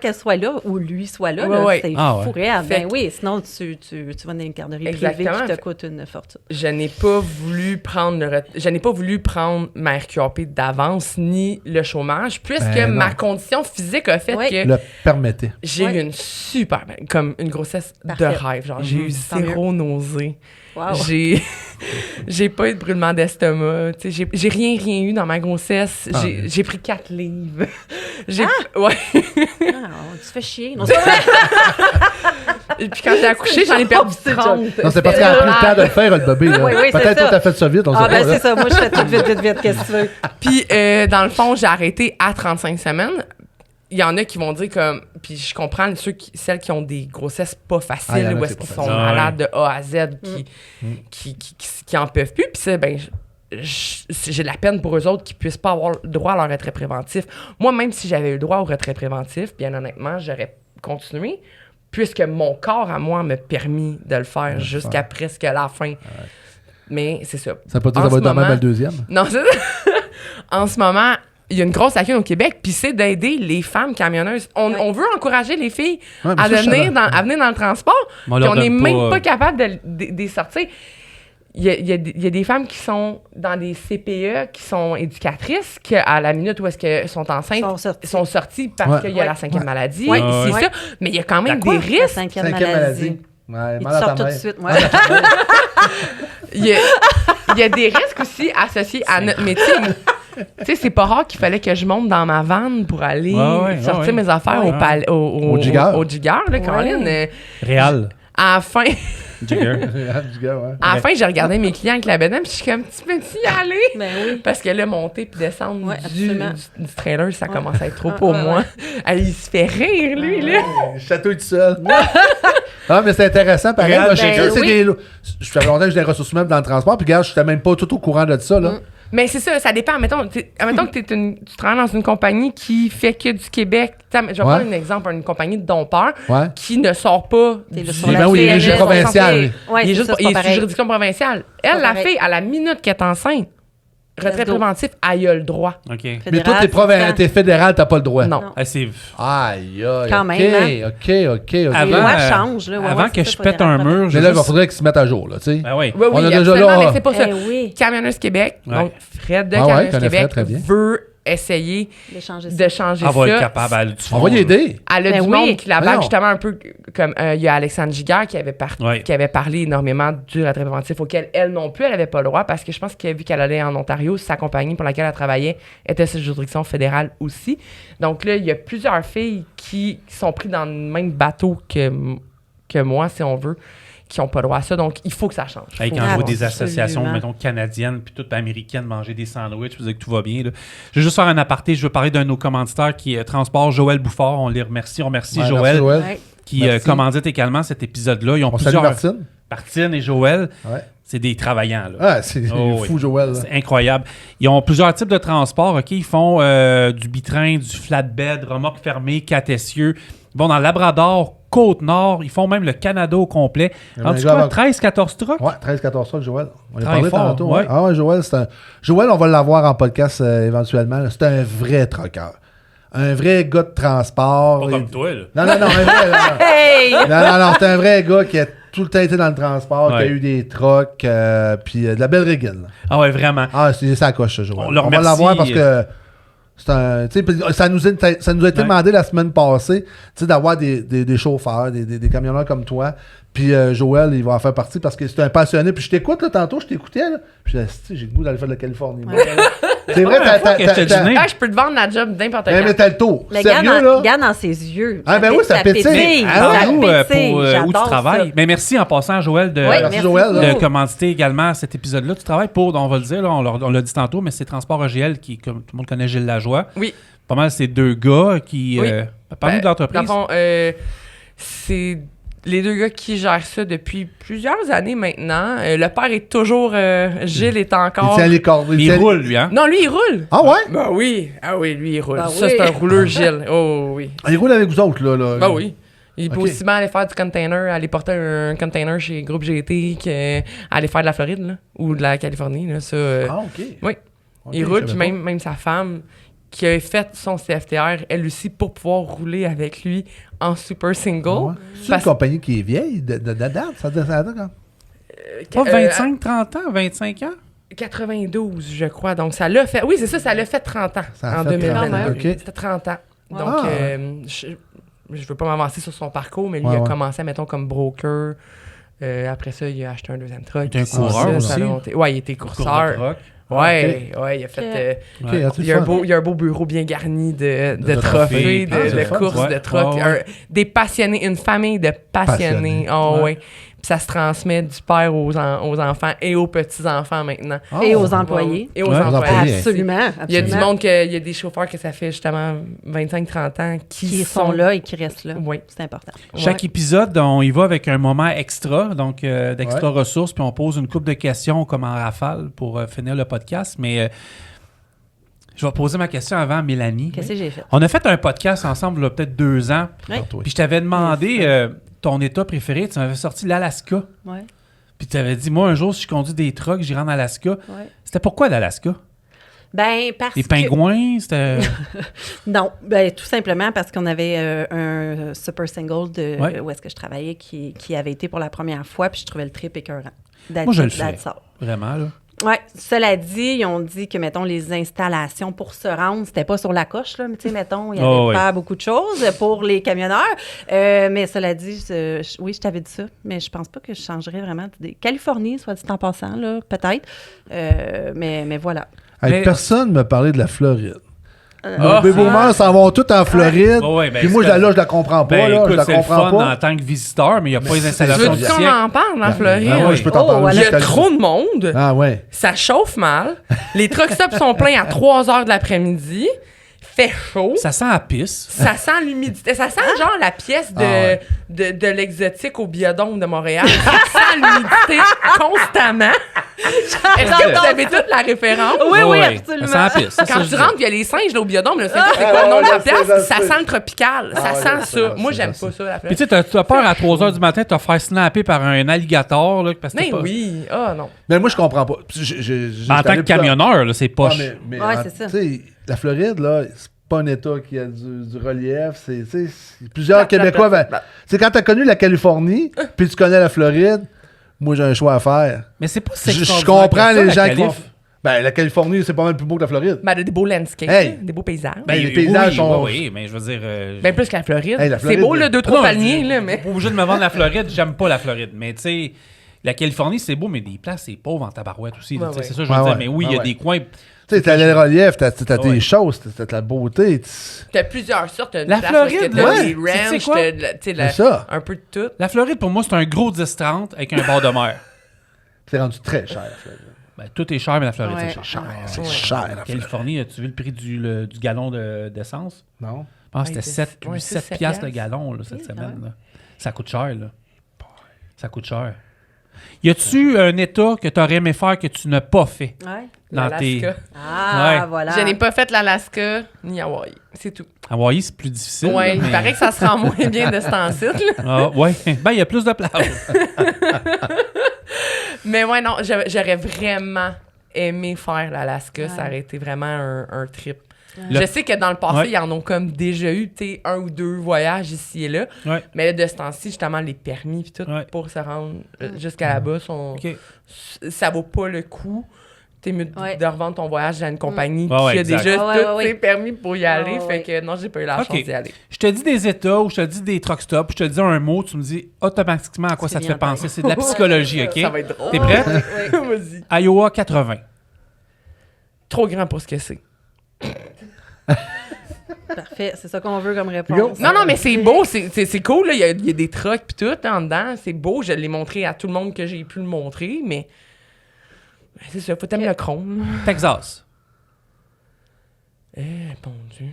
qu'elle soit là ou lui soit là. Ouais, là, ouais. c'est Ah, ouais. fou réel. Fait Ben que- oui, sinon tu vas dans une garderie privée Exactement. qui te coûte une fortune. Je n'ai pas voulu prendre ma RQAP d'avance ni le chômage, puisque Ben non. ma condition physique a fait Ouais. que Le permettait. j'ai Ouais. eu une super, comme une grossesse Parfait. de rêve. Genre, j'ai eu Tant mieux. 0 nausée. Wow. J'ai pas eu de brûlement d'estomac. Tu sais, j'ai rien eu dans ma grossesse. Ah, J'ai pris 4 livres. Ouais. Ah, tu fais chier. Non, c'est pas vrai. Et puis quand j'ai accouché, j'en ai perdu 30. Non, c'est parce qu'elle a pris le temps de le faire, le bébé. Là. Oui, oui, c'est Peut-être ça. toi, t'as fait ça vite, on Ah, sait ben pas. là. c'est ça. Moi, je fais tout vite. Qu'est-ce que tu veux? Puis, dans le fond, j'ai arrêté à 35 semaines. Il y en a qui vont dire comme... Puis je comprends celles qui ont des grossesses pas Ah, il y faciles, en a où que est-ce c'est qu'ils pas sont facile. malades de A à Z, qui en peuvent plus. Puis ça, ben, j'ai de la peine pour eux autres qui puissent pas avoir le droit à leur retrait préventif. Moi, même si j'avais eu le droit au retrait préventif, bien honnêtement, j'aurais continué, puisque mon corps, à moi, m'a permis de le faire jusqu'à presque la fin. Mais c'est ça. Ça peut dire En que ça va ce être de même moment- à le deuxième. Non, c'est en ce moment, il y a une grosse lacune au Québec, puis c'est d'aider les femmes camionneuses. On veut encourager les filles Ouais, mais à ça, je venir savais. à venir dans le transport, Mais on puis leur on n'est donne même pas, pas capable de sortir. Il y a des femmes qui sont dans des CPE, qui sont éducatrices, qui à la minute où est-ce qu'elles sont enceintes, Sont sorties. sont sorties parce Ouais. qu'il y a la Ouais. 5e maladie, Ouais. c'est Ouais. ça. Mais il y a quand même La quoi? des La risques. 5e Cinquième maladie. Ouais, Ils mal à sortent ta tout de mère. suite. Ouais. Il y a des risques aussi associés à notre métier. Tu sais, c'est pas rare qu'il fallait que je monte dans ma vanne pour aller sortir mes affaires au Jigger, là, Caroline. Réal. À la fin, Jigger. Du gars, ouais. à la fin, j'ai regardé mes clients avec la bedaine, puis je suis comme, tu peux-tu y aller? Ben oui. Parce que là, monter puis descendre Ouais, du absolument. trailer, ça commence à être trop pour moi. Il se fait rire, lui, là. Il chatouille tout seul. Ah, mais c'est intéressant, pareil. Regarde, Moi, je sais ben que c'est oui. Je fais longtemps que j'ai des ressources humaines dans le transport, puis regarde, je n'étais même pas tout au courant de ça, là. Mais c'est ça dépend. Mettons que tu travailles dans une compagnie qui fait que du Québec. Je vais prendre un exemple, une compagnie de dompeurs Ouais. qui ne sort pas T'es du... là sur Ben la oui, il est CRS, régie provinciale. Ouais, il est c'est juste ça, c'est il est pas sous pareil. juridiction provinciale. Elle, la pareil. fille, à la minute qu'elle est enceinte, retrait Let's go. préventif, elle a le droit. OK. Mais Fédéral, toi, t'es fédéral, t'as pas le droit. Non. Non. Ah, c'est... Aïe, aïe. Quand OK, même, OK. Les Avant, lois changent. Là. Ouais, avant ouais, que c'est je ça, pète un mur, Mais je là, il juste... faudrait qu'ils se mettent à jour, là, tu sais. Ben oui. Oui, On a déjà absolument, là- mais c'est pas ça. Eh oui. Camionneuse Québec, Ouais. donc Fred de Ah ouais, Camionneuse connais Québec Fred, très bien. veut essayer D'échanger de ça. changer Elle va être ça. capable. Elle, On va y aider. Elle a Ben du oui. monde qui la Voyons. bague justement un peu comme il y a Alexandre Giguère qui avait, Ouais. qui avait parlé énormément du retrait préventif auquel elle non plus elle n'avait pas le droit parce que je pense que vu qu'elle allait en Ontario, sa compagnie pour laquelle elle travaillait était sous juridiction fédérale aussi. Donc là, il y a plusieurs filles qui sont prises dans le même bateau que moi, si on veut, qui n'ont pas le droit à ça. Donc, il faut que ça change. Hey, Faut quand je vois que- des associations, Absolument. mettons, canadiennes, puis toutes américaines, manger des sandwichs, je veux dire que tout va bien. Là. Je vais juste faire un aparté. Je veux parler d'un de nos commanditaires qui est Transport Joël Bouffard. On les remercie. On remercie Ouais, Joël, merci, Ouais. qui Merci. commandite également cet épisode-là. Ils ont On salue plusieurs... Martine. Martine et Joël, Ouais. c'est des travaillants. Là. Ah, c'est Oh, fou, oui. Joël. là. C'est incroyable. Ils ont plusieurs types de transports. OK? Ils font du bitrain, du flatbed, remorque fermée, 4 essieux. Ils vont dans le Labrador, Côte-Nord. Ils font même le Canada au complet. Il y a En un tout gars cas, avant- 13-14 trucks. Ouais, 13-14 trucks, Joël. On a Travaille parlé fort, tantôt. ouais. Ouais. Ah ouais, Joël, Joël, on va l'avoir en podcast éventuellement. là. C'est un vrai trucker. Un vrai gars de transport. Pas comme toi, là. Non, un vrai. Hey! Non, c'est un vrai gars qui a tout le temps été dans le transport, qui a Ouais. eu des trucks, puis de la belle rigueur. là. Ah ouais, vraiment. Ah, c'est ça coche, ça, Joël. On le va remercie. l'avoir parce que c'est un. Tu sais, puis ça nous a été Ouais. demandé la semaine passée, tu sais, d'avoir des chauffeurs, des camionneurs comme toi. Puis Joël, il va en faire partie parce que c'est un passionné. Puis je t'écoute, là, tantôt, je t'écoutais, là. Puis je dis, j'ai le goût d'aller faire de la Californie. moi, là. C'est vrai, que je te dîner. Ah, je peux te vendre la job n'importe mais quand. t'as le tour. Le Sérieux, là? gars dans ses yeux. Ah, ben oui, ça pétille. Parle-nous Ça pour pétille. où tu J'adore travailles. ça. Mais merci en passant, Joël, de, Oui, Merci, Joël, de là. commanditer également cet épisode-là. Tu travailles pour, on va le dire, là, on l'a dit tantôt, mais c'est Transport EGL qui, comme tout le monde connaît Gilles Lajoie. Oui. Pas mal, c'est deux gars qui... Oui. Parle-nous de l'entreprise. Dans le fond, c'est les deux gars qui gèrent ça depuis plusieurs années maintenant. Le père est toujours... Gilles est Il encore... tient les cordes. Il roule, lui, hein? Non, lui, il roule. Ah ouais? Ben oui. Ah oui, lui, il roule. Ben Ça, oui. c'est un rouleur, Gilles. Oh oui. Il roule avec vous autres, là. Ben oui. Il peut Ok. aussi bien aller faire du container, aller porter un container chez Groupe GT qu'aller faire de la Floride, là, ou de la Californie, là. Ça, Ah, OK. oui. Ok, Il roule, je puis savais même sa femme, qui a fait son CFTR, elle aussi, pour pouvoir rouler avec lui en super single. pas. Ah ouais. C'est une Parce- compagnie qui est vieille, de date. Ça date quand? Pas 25, 30 ans, 25 ans? 92, je crois. Donc, ça l'a fait... Oui, c'est ça, ça l'a fait 30 ans Ça a en fait 2022. 30 ans, ok. C'était 30 ans. Ouais. Donc, Ah. je veux pas m'avancer sur son parcours, mais lui, Ouais, il a ouais. commencé, mettons, comme broker. Après ça, il a acheté un deuxième truck. Il était un Ça, coureur ça aussi. a monté. Ouais, il était courseur. Rock. Ouais, ouais, il a fait... OK, Ouais. ah, c'est il, y a le un fun. beau, il y a un beau bureau bien garni de De trophées, trophées. Ah, c'est de le fun, courses, ça. de trucks. Ouais, ouais. Des passionnés, une famille de passionnés. Passionnés. Oh, Ouais. ouais. Puis ça se transmet du père aux enfants et aux petits-enfants maintenant. Ah, Et aux ouais. employés. Et aux Ouais, aux employés. employés. Absolument. Il y a du absolument. monde, il y a des chauffeurs que ça fait justement 25-30 ans qui sont là et qui restent là. Oui. C'est important. Chaque épisode, on y va avec un moment extra, donc d'extra ressources, puis on pose une couple de questions comme en rafale pour finir le podcast. Mais je vais poser ma question avant, Mélanie. Qu'est-ce que j'ai fait? On a fait un podcast ensemble, là, peut-être 2 ans, Oui. Tantôt, oui. puis je t'avais demandé ton état préféré. Tu m'avais sorti l'Alaska, Ouais. puis tu avais dit, moi, un jour, si je conduis des trucks, j'irai en Alaska. Ouais. C'était pourquoi l'Alaska? Ben, parce Les que... pingouins, c'était... Non, ben, tout simplement parce qu'on avait un super single de Ouais. où est-ce que je travaillais qui avait été pour la première fois, puis je trouvais le trip écœurant. Moi, je le fais. Vraiment, là. Oui, cela dit, ils ont dit que, mettons, les installations pour se rendre, c'était pas sur la coche, là, mais tu sais, mettons, il y avait Oh, oui. pas beaucoup de choses pour les camionneurs. Mais cela dit, oui, je t'avais dit ça, mais je pense pas que je changerais vraiment d'idée. Californie, soit dit en passant, là, peut-être. Mais voilà. Hey, Mais- personne ne me parlait de la Floride. Ah, Mes beaux-mères s'en vont toutes en Floride. Ouais, ouais, ben, Puis moi, c'est- je la comprends pas. Ben, là, écoute, je la c'est le comprends fun pas. en tant que visiteur, mais il n'y a pas les c'est- installations Veux-tu du qu'on siècle. en parle en Floride? Ah ouais, je peux t'en Oh, parler. voilà. Il y a Je te- trop de monde. Ah ouais. Ça chauffe mal. Les truck stops sont pleins à 3 heures de l'après-midi. Fait chaud. Ça sent la pisse. Ça sent l'humidité. Ça sent genre la pièce Ah ouais. de l'exotique au biodôme de Montréal. Ça sent l'humidité constamment. Est-ce que vous avez toute la référence? Oui, oui, Ouais, absolument. Ça sent la pisse. C'est ça Quand que tu je dis. rentres, il y a les singes là, au biodôme. Là, c'est quoi Ah, le nom de ouais, la je sais, place? je Ça sais. sent le tropical. Ah, Ça ouais, sent je sais, ça. je Moi, sais, j'aime je pas sais. ça, la Puis place. tu sais, tu as peur à 3 h du matin de te faire snapper par un alligator. Là, parce que Mais t'es pas... oui. Ah, non. Mais moi, je comprends pas. Puis En tant que camionneur, là, c'est Ah, poche. mais Ouais, c'est ça. Tu sais, la Floride, là, c'est pas un État qui a du relief. Tu sais, plusieurs Québécois. C'est quand tu as connu la Californie, puis tu connais la Floride, moi, j'ai un choix à faire. Mais c'est pas si Je extraordinaire comprends que ça, les la gens qui Calif. font. Ben, la Californie, c'est pas mal plus beau que la Floride. Ben, elle a des beaux landscapes, Hey. là, des beaux paysages. Ben, les paysages oui, sont- Oui, mais je veux dire... Ben, plus que la Floride. Hey, la C'est Floride, beau, là, 2-3 Non, palmiers, je- là, mais... Pas obligé de me vendre la Floride, j'aime pas la Floride. Mais tu sais, la Californie, c'est beau, mais des places, c'est pauvre en tabarouette aussi. là, Ouais, tu sais, ouais. C'est ça que je veux Ouais, dire. ouais. Mais oui, il y a Ouais, des coins... Tu sais, t'as le relief, t'as Ouais. tes choses, t'as la beauté. T'as plusieurs sortes de La places, Floride, parce que t'as ouais. des ranchs, C'est quoi? t'as de la- tu sais, la- C'est ça. un peu de tout. La Floride, pour moi, c'est un gros 10-30 avec un bord de mer. C'est rendu très cher, la Floride. Ben, tout est cher, mais la Floride, Ouais. c'est cher. C'est Ouais. cher, la Floride. Californie, as-tu vu le prix du gallon d'essence? Non? Je pense que Ouais, c'était c'est- 7 ouais, 7 7 piastres le piastres. gallon là, cette Oui, semaine. ouais. Là. Ça coûte cher. Là. Ça coûte cher. Y a-tu un État que tu aurais aimé faire que tu n'as pas fait? Ouais. Dans tes... L'Alaska. Ah, Ouais. voilà. Je n'ai pas fait l'Alaska ni Hawaï. C'est tout. Hawaï, c'est plus difficile. Ouais, là, il mais- paraît que ça se rend moins bien de ce temps-ci, là. Ah, ouais. Ben, il y a plus de place. Mais ouais, non, j'aurais vraiment aimé faire l'Alaska. Ouais. Ça aurait été vraiment un trip. Le- Je sais que dans le passé, Ouais. ils en ont comme déjà eu, tu sais, 1 ou 2 voyages ici et là. Ouais. Mais là, de ce temps-ci, justement, les permis puis tout Ouais. pour se rendre jusqu'à là-bas, sont, OK. ça vaut pas le coup. T'es mieux Ouais. de revendre ton voyage à une compagnie Ouais, ouais, qui a exact. déjà Ouais, ouais, tous ouais. ses permis pour y aller. Ouais, Fait ouais. que non, j'ai pas eu la OK. chance d'y aller. Je te dis des États ou je te dis des truck stops, je te dis un mot, tu me dis automatiquement à quoi C'est ça te bien fait penser. C'est de la psychologie, OK? Ça va être drôle. T'es prête? Vas-y. Iowa 80. trop grand pour ce que c'est. Parfait, c'est ça qu'on veut comme réponse. Non, mais c'est beau, c'est cool, là. Il y a des trucks pis tout en dedans. C'est beau, je l'ai montré à tout le monde que j'ai pu le montrer, mais c'est ça, faut t'aimer le chrome. Texas. Bon Dieu.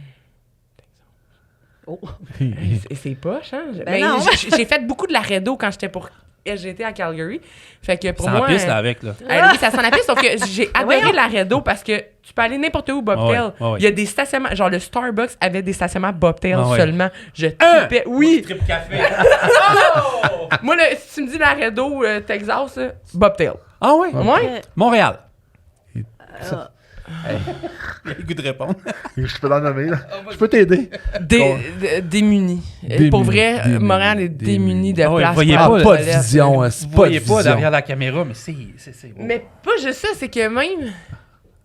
Oh. Et c'est poche, hein? Non. J'ai fait beaucoup de Laredo quand j'étais pour SGT à Calgary. Fait que pour Ça moi... en piste, là, avec, là. Oui, ça s'en appelle, sauf que j'ai adoré Laredo parce que tu peux aller n'importe où Bobtail. Ouais. Il y a des stationnements, genre le Starbucks avait des stationnements Bobtail Ah ouais. seulement. Je tripais. Oui! Trip café. Moi, là, si tu me dis Laredo, Texas, Bobtail. Ah ouais? Ouais? Montréal. Ah. Il y a le goût de répondre. Je peux l'en nommer, là. Je peux t'aider. Démunis. Démunis, Pour vrai, démunis, Montréal est démuni de Ah ouais, place. voyez pour pas, la Pas de toilette. vision, hein, Vous c'est pas de voyez pas vision. derrière la caméra, mais c'est beau. Mais pas juste ça, c'est que même...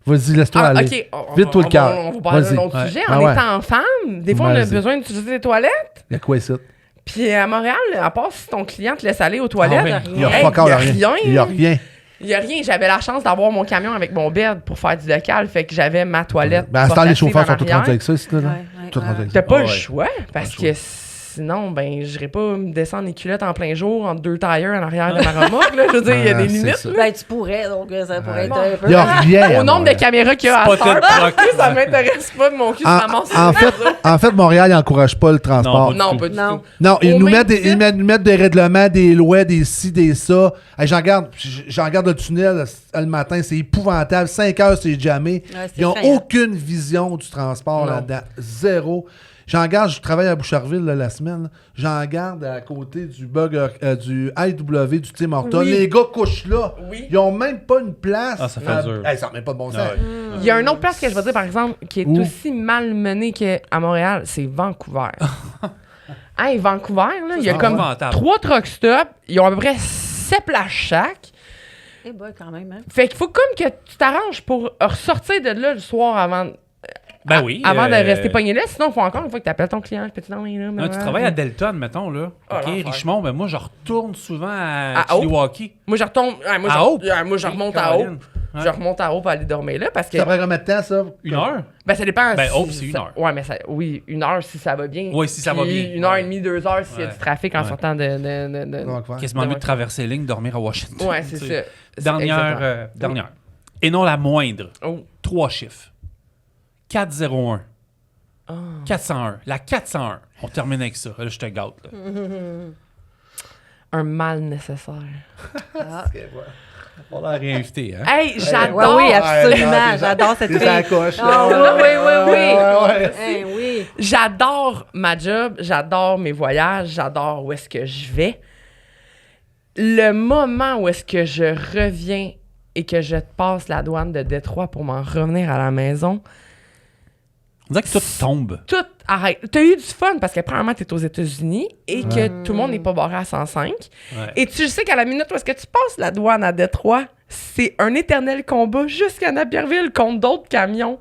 Vas-y, laisse-toi aller. OK. Vite-toi le cœur. On va parler d'un Vas-y. autre Ouais. sujet. Ah En ouais. étant femme, des fois, on a Vas-y. besoin d'utiliser les toilettes. Il y a quoi ici? Puis à Montréal, à part si ton client te laisse aller aux toilettes, Ah Il y a hey, pas encore y a rien. Il y a rien. Il y a rien. J'avais la chance d'avoir mon camion avec mon bed pour faire du local, fait que j'avais ma toilette. Ben, à ce temps, les portative chauffeurs en sont tous arrière. rendus avec ça, ici, là. Ouais, Tous rendus avec T'as ça. pas le ouais. choix, parce que sinon, ben, j'irais pas me descendre les culottes en plein jour entre deux tailleurs en arrière de ma remorque, là. Je veux dire, il y a Ah, des c'est limites. ça. Ben, tu pourrais, donc ça pourrait être un peu... Il y a rien. Au à nombre de Montréal. caméras qu'il y a à Spotted Star, truck. ça m'intéresse pas de mon cul, ça m'en En fait, Montréal, il n'encourage pas le transport. Non, Non, pas du Non. tout. Non, ils Au nous même mettent, titre- ils nous mettent des règlements, des lois, des ci, des ça. Hey, j'en regarde le tunnel le matin, c'est épouvantable. 5 heures, c'est jamais. Ouais, c'est Ils n'ont effrayant. aucune vision du transport Non. là-dedans. Zéro. J'en garde, je travaille à Boucherville là, la semaine. Là. J'en garde à côté du du IW, du Tim Hortons. Oui. Les gars couchent là. Oui. Ils n'ont même pas une place. Ah, ça fait dur. Hey, ça n'a même pas de bon sens. Ah ouais. Il y a une autre place que je vais dire, par exemple, qui est Où? aussi mal menée qu'à Montréal, c'est Vancouver. Hey, Vancouver, là, il y a c'est comme épouvantable. 3 truck stops, ils ont à peu près 7 places chaque. Eh ben, quand même, hein. Fait qu'il faut comme que tu t'arranges pour ressortir de là le soir avant, Ben oui. avant de rester pogné là. Sinon, il faut encore une fois que tu appelles ton client. Peux-tu dormir là? Tu travailles à Delton, mettons, là. Ah, OK, l'enfer. Richmond, ben moi, je retourne souvent à À Hope? Chilliwackee. Moi, je retombe. Moi, À Hope? moi, je remonte à Hope. Caroline. Ouais. Je remonte à Hope pour aller dormir là parce que. Ça prend combien de temps, ça? 1 heure? Ben, ça dépend. Ben, si Hope, c'est 1 heure. Ouais, mais oui, 1 heure si ça va bien. Oui, si ça va Puis bien. 1 heure Ouais. et demie, 2 heures s'il y a Ouais. du trafic en Ouais. sortant de... Vancouver. Quasiment mieux de traverser les lignes, dormir à Washington. Ouais, c'est Tu sais. ça. C'est exactement. Dernière. Et non la moindre. Oh. 3 chiffres. 401. Ah. 401. La 401. On termine avec ça. Là, je te gâte. Là. Un mal nécessaire. On l'a réinvité, hein? Hey, Ouais, j'adore! oui, absolument. Ouais, J'adore cette C'est fille. ça coche. Ah, oui. Ouais. Eh oui. J'adore ma job, j'adore mes voyages, j'adore où est-ce que je vais. Le moment où est-ce que je reviens et que je passe la douane de Détroit pour m'en revenir à la maison, On dirait que tout tombe. tout arrête. T'as eu du fun parce que premièrement, t'es aux États-Unis et que tout le monde n'est pas barré à 105. Ouais. Et tu sais qu'à la minute où est-ce que tu passes la douane à Détroit, c'est un éternel combat jusqu'à Napierville contre d'autres camions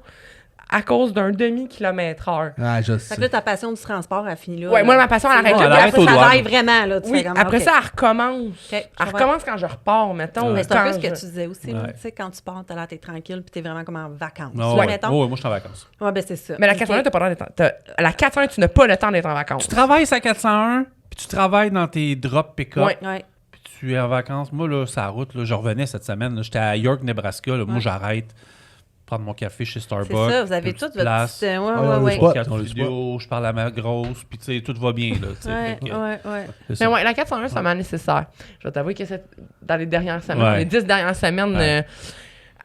à cause d'un demi-kilomètre-heure. Ah, je Fait sais. que là, ta passion du transport, elle finit là. Ouais, moi, ma passion, elle C'est arrête bon. là. Elle arrête Après, aux ça douanes. vaille vraiment, là. Tu Oui, fais comme, après OK. ça, elle recommence. je Elle comprends. recommence quand je repars, mettons. Mais c'est un peu quand ce que je- tu disais aussi, là. Ouais. Tu sais, quand tu pars, t'as l'air t'es tranquille, puis t'es vraiment comme en vacances. Ah Tu ouais. mettons? Ouais, moi, je suis en vacances. Ouais, ben c'est ça. Mais la Ok. 401, t'as pas le temps d'être la 401, tu n'as pas le temps d'être en vacances. Tu travailles sa 401, puis tu travailles dans tes drops pick-up, Ouais. Ouais. puis tu es en vacances. Moi, là, sur la route, là, je revenais cette semaine. là, j'étais à York, Nebraska. Là, Moi, Ouais. j'arrête, prendre mon café chez Starbucks. C'est ça, vous avez petite toute votre place. petite... Ouais, Ouais, le ouais, spot. ouais. Quatre Dans le studios, je parle à ma grosse, puis tu sais, tout va bien. Là, tu sais, Ouais, fait que, ouais, ouais. c'est ça. Mais ouais, la 401, c'est vraiment nécessaire. Je vais t'avouer que dans les dernières semaines, Ouais. les 10 dernières semaines, Ouais.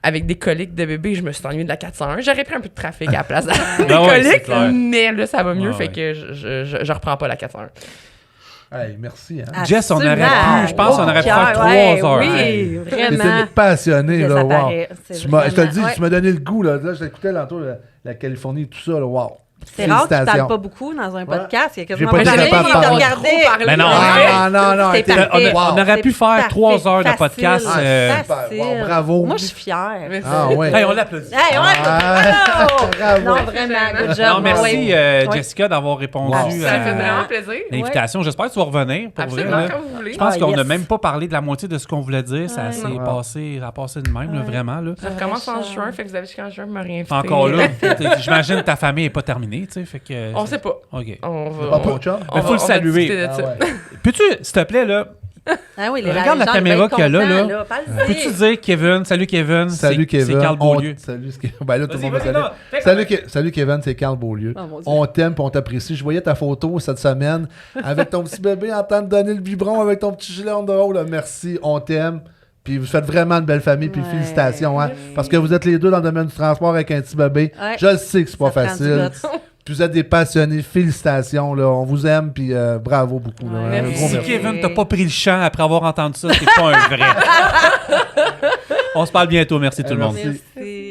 avec des coliques de bébé, je me suis ennuyée de la 401. J'aurais pris un peu de trafic à la place des Ah ouais, c'est coliques, clair. mais là, ça va mieux, Ouais, fait ouais. que je reprends pas la 401. Hey, merci. Hein. Jess, on aurait Absolument. pu, je pense, on aurait pu faire Cœur, 3 ouais, heures. Oui, Hey. vraiment. T'es passionné, Ça là. Wow. paraît, c'est Je te le dis, vraiment- tu m'as donné le goût, là. Là, je t'écoutais l'entour, la Californie, tout ça, là. Wow. C'est rare que tu Félicitations. parles pas beaucoup dans un podcast. Il y a quasiment J'ai pas personne dit qui capable de te parler. regardait. Mais non, Non. C'est t'es- parfait. on aurait pu faire C'est 3 heures de facile. podcast. Facile. Wow, bravo. Moi, je suis fière. Mais Ah ouais. Hey, on l'applaudit. Hey, ouais. Bravo. Non, vraiment, good job. Non, merci Ouais. Jessica d'avoir répondu Wow. Ça fait à vraiment plaisir. l'invitation. J'espère que tu vas revenir. Pour vrai, Absolument, là. quand vous voulez. Je pense Ah, qu'on n'a yes. même pas parlé de la moitié de ce qu'on voulait dire. Ça Ouais. s'est Ouais. passé de même, là, vraiment. Là. Je recommence en juin, fait que vous avez jusqu'en juin pour me réinviter. Encore là, j'imagine que ta famille n'est pas terminée, tu sais, fait que... On sait pas. OK. On va. Pas pour chum? Mais faut le saluer. discuter de Ah ça. ouais. Peux-tu, s'il te plaît, là, Ah oui, regarde la gens, caméra ils vont qu'il y a là, être là. contents, parle-y. peux-tu dire Kevin, salut Kevin, Salut Kevin. c'est Carl Beaulieu. Salut, ben là, tout le Vas-y, monde me vas-y, connaît. non. Fais Salut Kevin, c'est Carl Beaulieu. Oh, mon Dieu. On t'aime et on t'apprécie. Je voyais ta photo cette semaine avec ton petit bébé en train de donner le biberon avec ton petit gilet en dehors. Là. Merci, on t'aime. Puis vous faites vraiment une belle famille. Puis Ouais. félicitations. Hein, parce que vous êtes les deux dans le domaine du transport avec un petit bébé. Ouais. Je le sais que c'est pas Ça prend du facile. guts. Puis vous êtes des passionnés. Félicitations. Là. On vous aime. Puis bravo beaucoup. Là. Ouais. Un gros Si merci. Kevin, t'as pas pris le champ après avoir entendu ça, t'es pas un vrai. On se parle bientôt, merci tout le monde. Merci. Merci.